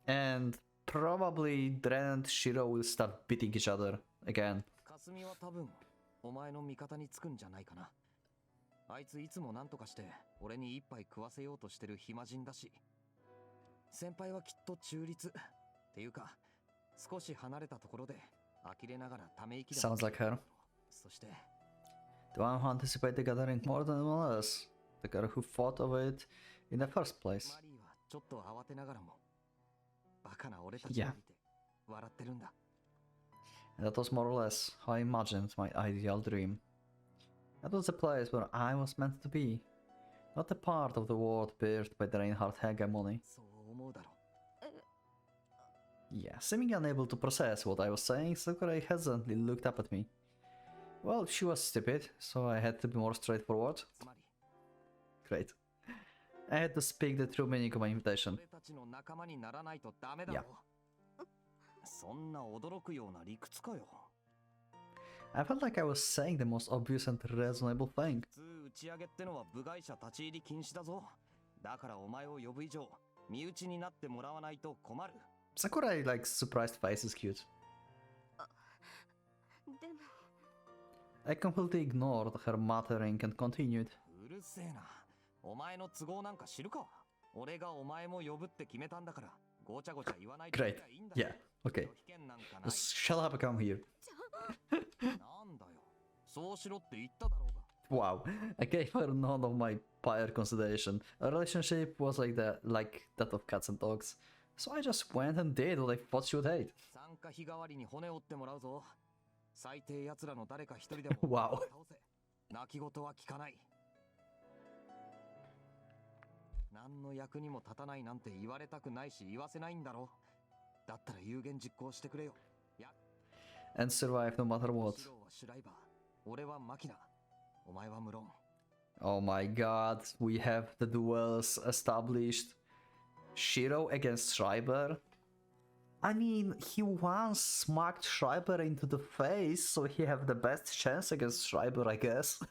And probably Dren and Shiro will start beating each other again. 霞は多分お前の味方につくんじゃないかなあいついつも何とかして俺に一杯食わせようとしてる暇人だし先輩はきっと中立っていうか少し離れたところで呆れながらため息で Sounds like her. そして The one who anticipated the gathering more than anyone else. The girl who thought of it in the first place. マリーはちょっと慌てながらもバカな俺たちを見て笑ってるんだ And that was more or less how I imagined my ideal dream. That was the place where I was meant to be. Not a part of the world birthed by the Reinhardt hegemony. そう思うだろ Yeah, seeming unable to process what I was saying, Sakurai hesitantly looked up at me. Well, she was stupid, so I had to be more straightforward. つまり Great. I had to speak the true meaning of my invitation. 俺たちの仲間にならないとダメだろそんな驚くような理屈かよ I felt like I was saying the most obvious and reasonable thing. 普通打ち上げってのは部外者立ち入り禁止だぞだからお前を呼ぶ以上身内になってもらわないと困る Sakurai, like, surprised face is cute. でも I completely ignored her muttering and continued. うるせえなお前の都合なんか知るか俺がお前も呼ぶって決めたんだからごちゃごちゃ言わないで Great. いいんだ Yeah, okay. 拒否権なんかない Just shut up and come here. なんだよそうしろって言っただろうが Wow. I gave her none of my prior consideration. A relationship was like that of cats and dogs. So I just went and did what I thought she would hate. 参加費代わりに骨折ってもらうぞ最低奴らの誰か一人でも Wow. 倒せ泣き言は聞かない何の役にも立たないなんて言われたくないし言わせないんだろだったら有言実行してくれよ And survive no matter what. シロはシュライバー俺はマキナお前は無論 Oh my god, we have the duels established. Shiro against Schreiber? I mean, he once smacked Schreiber into the face, so he have the best chance against Schreiber, I guess.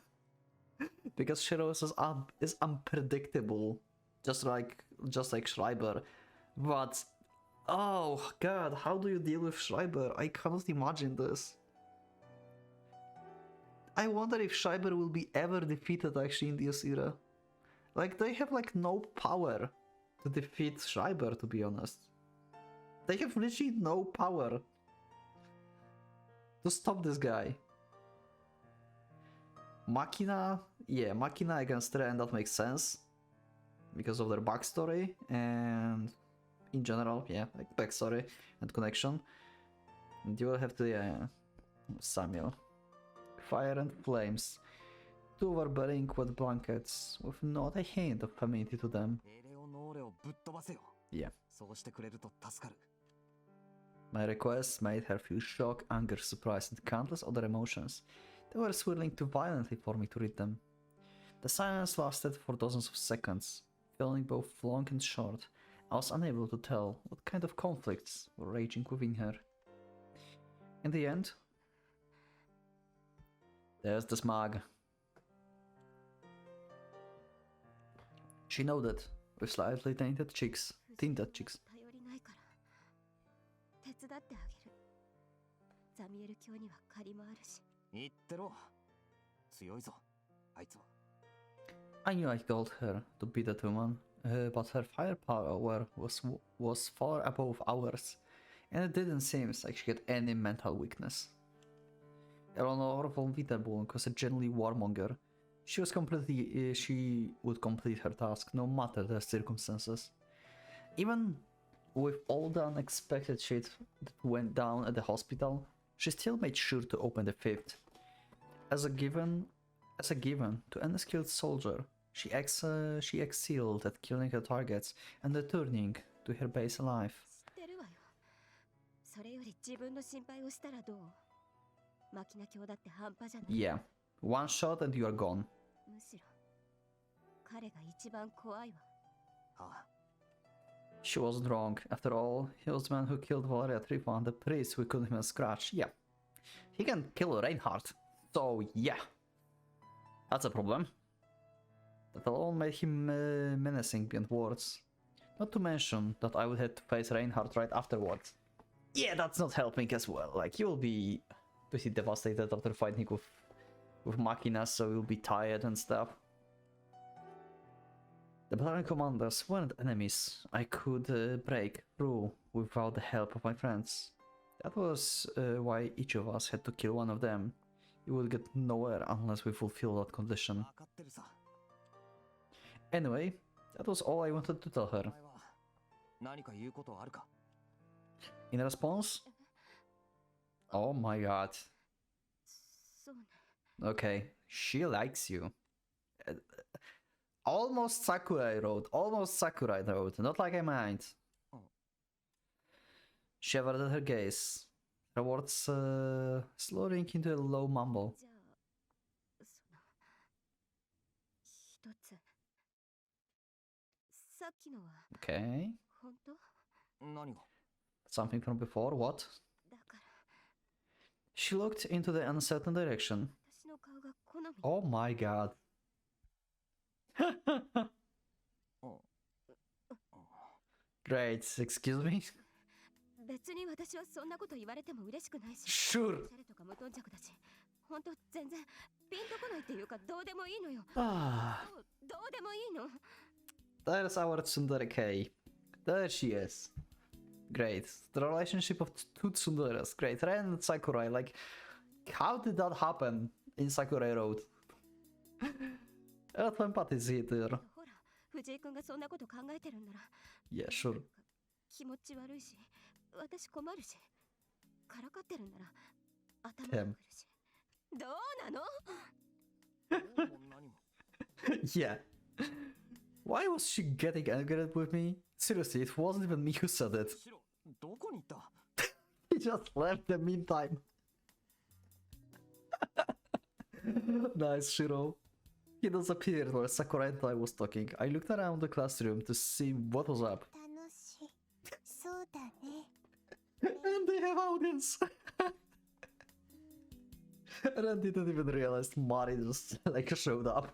Because Shiro is unpredictable, just like Schreiber. But oh god, how do you deal with Schreiber? I cannot imagine this. I wonder if Schreiber will be ever defeated actually in this era. Like, they have like no power to defeat Schreiber, to be honest. They have literally no power to stop this guy. Machina, yeah, Machina against Ren, that makes sense. Because of their backstory and in general, yeah, like backstory and connection. And you will have to, yeah, Samuel. Fire and flames. Two were burying wet blankets with not a hint of femininity to them. エレオノーレをぶっ飛ばせよ Yeah. そうしてくれると助かる My requests made her feel shock, anger, surprise, and countless other emotions. They were swirling too violently for me to read them. The silence lasted for dozens of seconds, feeling both long and short. I was unable to tell what kind of conflicts were raging within her. In the end, there's the smug. She nodded, with slightly tinted cheeks. 頼りないから手伝ってあげる。ザミエル卿には借りもあるし。言ってろ。強いぞ、あいつは。I knew I told her to be that woman, but her firepower was far above ours, and it didn't seem like she had any mental weakness. Eleanor von Witterburg was a genuinely warmonger. She would complete her task no matter the circumstances. Even with all the unexpected shit that went down at the hospital, she still made sure to open the fifth. As a given to any skilled soldier, she excelled at killing her targets and returning to her base alive. 知ってるわよ。それより自分の心配をしたらどう？マキナ卿だって半端じゃない。Yeah, one shot and you are gone. むしろ彼が一番怖いわ。ああ、 She wasn't wrong. After all, he was the man who killed Valeria Trifa and the priest who couldn't even scratch. Yeah, he can kill Reinhardt. So yeah, that's a problem. That alone made him menacing beyond words. Not to mention that I would have to face Reinhardt right afterwards. Yeah, that's not helping as well. Like, you'll be pretty devastated after fighting with Machina, so you'll be tired and stuff. The battalion commanders weren't enemies I could break through without the help of my friends. That was why each of us had to kill one of them. You would get nowhere unless we fulfill that condition. 分かってるさ。 Anyway, that was all I wanted to tell お her. 前は何か言うことあるか？ In response, oh my god. そうね。 Okay, she likes you. Almost Sakurai Road, not like I mind. She averted her gaze, her words slurring into a low mumble. じゃあ、一つ。さっきのは Okay, 本当？何が？ something from before, what? だから She looked into the uncertain direction. 私の顔が好み。 Oh my god. お Great, excuse me? 別に私はそんなこと言われても嬉しくないし。 Sure. おしゃれとか無頓着だし。本当全然ピンとこないっていうかどうでもいいのよ。 Ah, どうでもいいの。 there's our Tsundere K. There she is. Great. The relationship of two Tsunderes. Great. Ren and Sakurai. Like, how did that happen in Sakurai Road? A lot of empathy is here. ほら、藤井君がそんなこと考えてるんなら。 Yeah, sure. 気持ち悪いし、私困るし。からかってるんなら頭 Damn. もくるし。どうなの？どうも何も。 Yeah. Why was she getting angry with me? Seriously, it wasn't even me who said it. シロ、どこに行った？ He just left the meantime. Nice, Shiro. He disappeared while Sakurai and I was talking. I looked around the classroom to see what was up. 楽しい。そうだね。 And they have audience. Ren didn't even realize Mari just like showed up.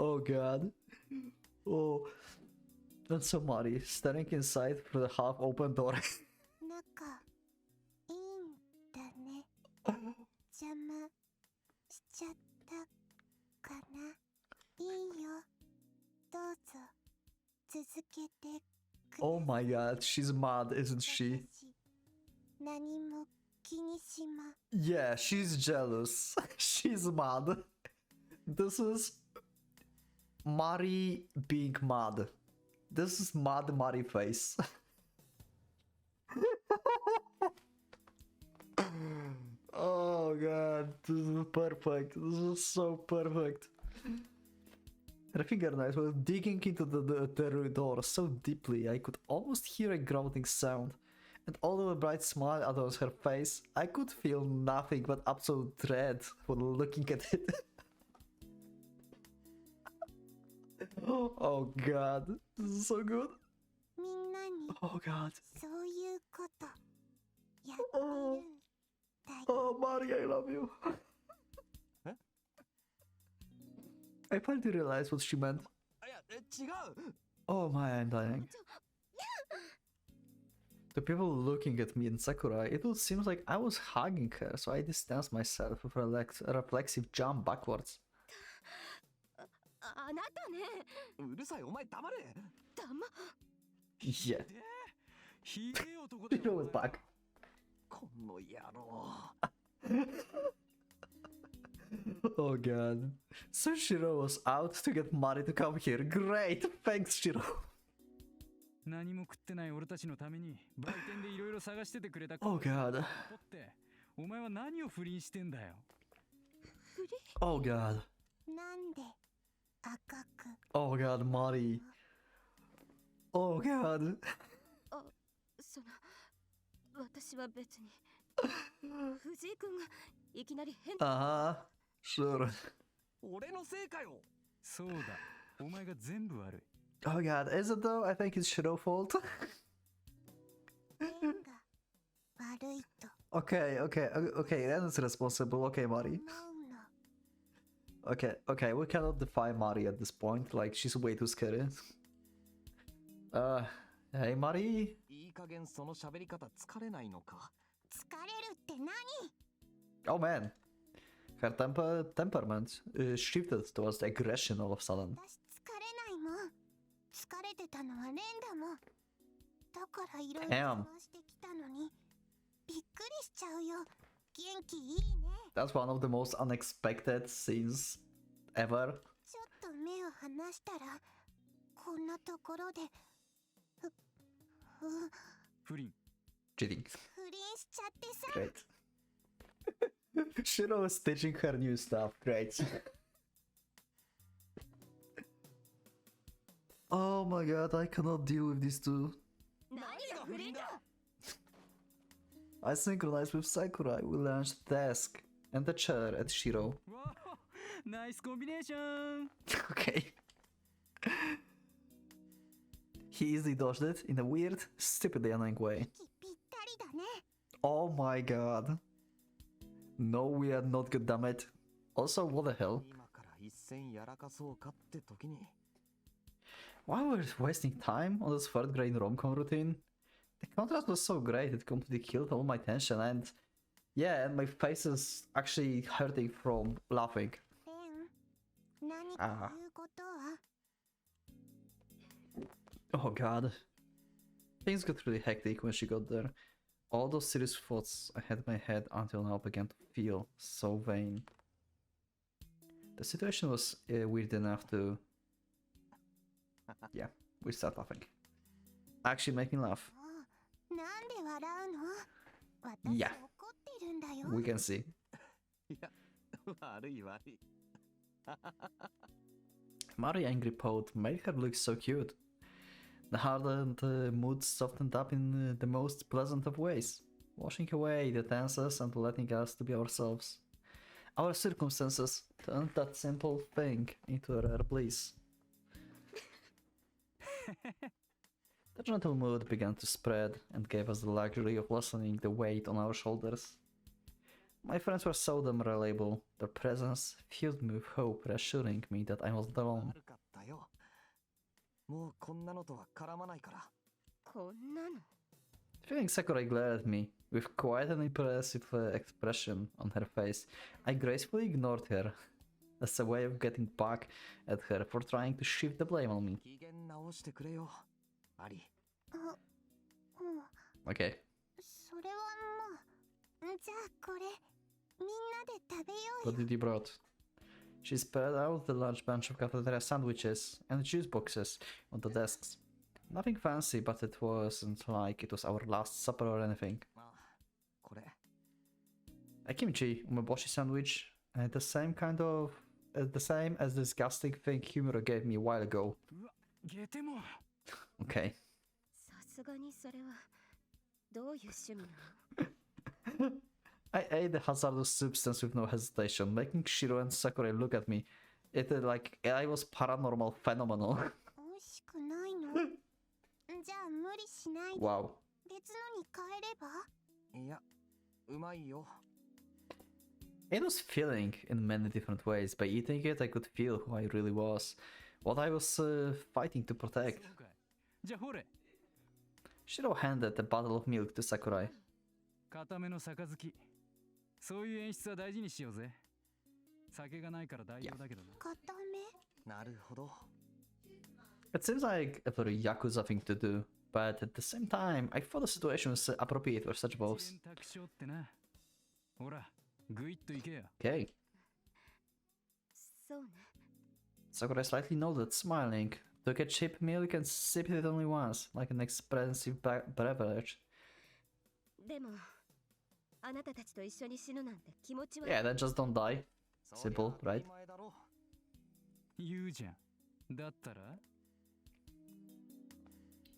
Oh god. Oh. And so Mari, staring inside through the half-open door. 仲いいんだね。邪魔しちゃったかな。いいよ。どうぞ続けてください。 Oh my god, she's mad, isn't she? 私何も気にしま。 Yeah, she's jealous. She's mad. This is Mari being mad. This is mad Mari face. Oh god, this is perfect. This is so perfect. Her fingernails were digging into the door so deeply I could almost hear a growling sound. And although a bright smile adorns her face, I could feel nothing but absolute dread when looking at it. Oh god, this is so good. みんなに Oh god. そういうことやってるんだよ。 Oh Mari, I love you. Huh? I finally realized what she meant. いや、違う。 Oh my, I'm dying. The people looking at me in Sakurai, it would seem like I was hugging her, so I distanced myself with a reflexive jump backwards. あなたね。うるさい、お前黙れ。Yeah, ひでえ男だ Shiro よ was back. この野郎。 Oh god. So Shiro was out to get Mari to come here. Great, thanks Shiro. 何も食ってない俺たちのために売店でいろいろ探しててくれた Oh god. ってお前は何を不倫してんだよ Oh god. なんで赤く Oh god, Mari. Oh god. その私は別に藤井君がいきなり変 Uh-huh. Sure. 俺のせいかよ。そうだお前が全部悪い Oh god, is it though? I think it's Shiro's fault. 縁が悪いと Okay, Ren is responsible. Okay, Mari. 思うの Okay, we cannot defy Mari at this point. Like, she's way too scary. Hey, Mari. いい加減その喋り方疲れないのか。疲れるって何 Oh man. Her temperament shifted towards the aggression all of a sudden. 私疲れないもん疲れてたのはレンだもんだからいろいろ Damn. 探してきたのにびっくりしちゃうよ元気いいね That's one of the most unexpected scenes ever. ちょっと目を離したらこんなところで不倫 Cheating. 不倫しちゃってさ Great. Shiro is stitching her new stuff. Great. Oh my god, I cannot deal with these two. 何が不倫だ I synchronized with Sakurai. We launched the desk and the chair at Shiro. わあナイスコンビネーション Okay. He easily dodged it in a weird, stupidly annoying way. 息ぴったりだね Oh my god. No, we are not good, damn it. Also, what the hell? 今から一戦やらかそうかって時に。 Why were we wasting time on this third grade rom-com routine? The contrast was so great, it completely killed all my tension and... Yeah, and my face is actually hurting from laughing. レン何か言うことは Oh god. Things got really hectic when she got there. All those serious thoughts I had in my head until now began to feel so vain. The situation was weird enough to... Yeah, we start laughing. Actually making laugh. なんで笑うの私 Yeah. 怒ってるんだよ We can see. いや、悪い悪い。 Mari angry poet made her look so cute. The hardened mood softened up in the most pleasant of ways, washing away the tenses and letting us to be ourselves. Our circumstances turned that simple thing into a rare bliss. The gentle mood began to spread and gave us the luxury of lessening the weight on our shoulders. My friends were so damn reliable. Their presence filled me with hope, reassuring me that I wasn't alone. 悪かったよ。もうこんなのとは絡まないから。こんなの Feeling Sakurai glared at me with quite an impressive expression on her face, I gracefully ignored her as a way of getting back at her for trying to shift the blame on me. 機嫌直してくれよ。アリ。Okay. それはもうじゃあこれみんなで食べよう What よ did you brought? She spread out the large bunch of cafeteria sandwiches and juice boxes on the desks. Nothing fancy, but it wasn't like it was our last supper or anything. まあ、これ。 A kimchi umeboshi sandwich, the same as the disgusting thing Humura gave me a while ago. うわゲテモ Okay. さすがにそれはどういう趣味なの I ate the hazardous substance with no hesitation, making Shiro and Sakurai look at me. It like I was paranormal phenomenal. 美味しくないのじゃあ無理しないで Wow. 別のに変えればいや、うまいよ。It was feeling in many different ways. By eating it, I could feel who I really was, what I was fighting to protect. そうかい。じゃあほれ、 Shiro handed a bottle of milk to Sakurai. 固めの杯。そういう演出は大事にしようぜ。酒がないから代用だけどな。固めなるほど。 It seems like a very Yakuza thing to do, but at the same time, I thought the situation was appropriate for such moves. 選択肢ってな。ほら、ぐいっといけや。 Okay. そうね。 Sakurai slightly nodded, smiling, took a cheap milk and sipped it only once, like an expensive beverage. でもあなたたちと一緒に死ぬなんて気持ちは Yeah, then just don't die. そりゃ Simple, 当た right? り前だろ。言うじゃん。だったら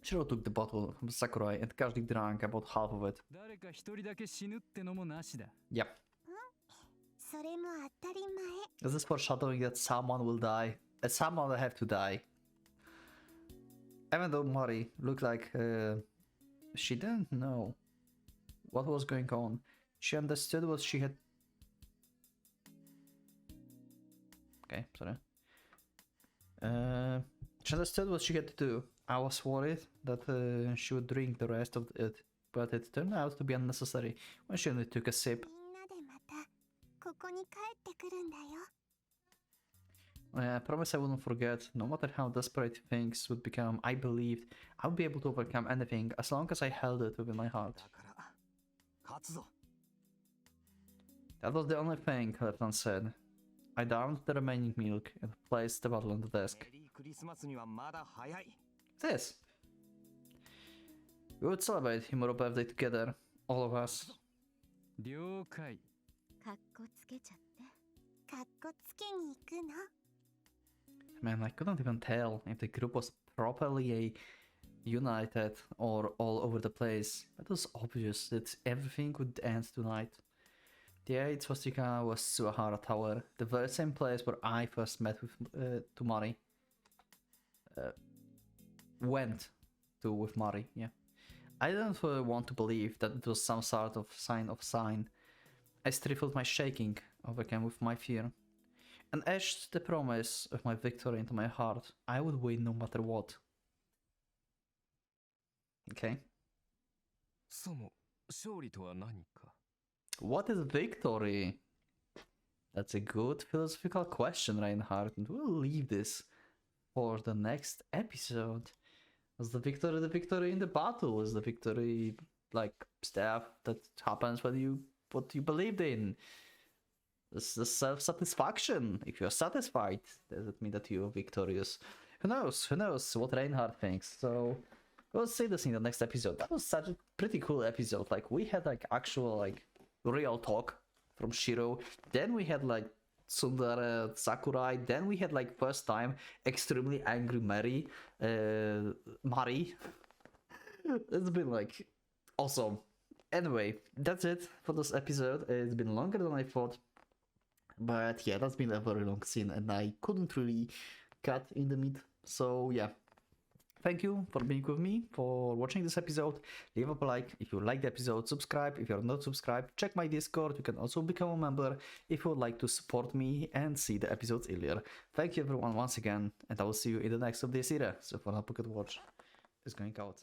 Shiro took the bottle from Sakurai and casually drank about half of it. 誰か一人だけ死ぬってのもなしだ。 Yep. それも当たり前 Is this foreshadowing that someone will die? And someone will have to die. Even though Mari looked like she didn't know what was going on, she understood what she had. Okay, sorry. She understood what she had to do. I was worried that she would drink the rest of it, but it turned out to be unnecessary when she only took a sip. みんなでまたここに帰ってくるんだよ I promise I wouldn't forget. No matter how desperate things would become, I believed I would be able to overcome anything as long as I held it within my heart. だから勝つぞ。 That was the only thing left unsaid. I downed the remaining milk and placed the bottle on the desk. メリークリスマスにはまだ早い。 This! We would celebrate Himuro birthday together, all of us. 了解。かっこつけちゃってかっこつけに行くの Man, I couldn't even tell if the group was properly united or all over the place. It was obvious that everything would end tonight. The 8th swastika was Suahara Tower, the very same place where I first met with Mari. Went to with Mari, yeah. I didn't want to believe that it was some sort of sign. I stifled my shaking, overcame with my fear, and etched the promise of my victory into my heart. I would win no matter what. Okay. そも勝利とは何か。 What is victory? That's a good philosophical question, Reinhardt, and we'll leave this for the next episode. Was the victory in the battle? Was the victory like stuff that happens when what you believed in? This is self-satisfaction. If you're satisfied, does it mean that you're victorious? Who knows? Who knows what Reinhardt thinks? So we'll see this in the next episode. That was such a pretty cool episode. Like we had like actual like real talk from Shiro. Then we had like Tsundere, Sakurai. Then we had like first time extremely angry Mari. It's been like awesome. Anyway, that's it for this episode. It's been longer than I thought. But yeah, that's been a very long scene and I couldn't really cut in the mid. So yeah. Thank you for being with me, for watching this episode. Leave a like if you like the episode, subscribe if you're not subscribed, check my Discord, you can also become a member if you would like to support me and see the episodes earlier. Thank you everyone once again, and I will see you in the next of this era. So for now, Pocket Watch is going out.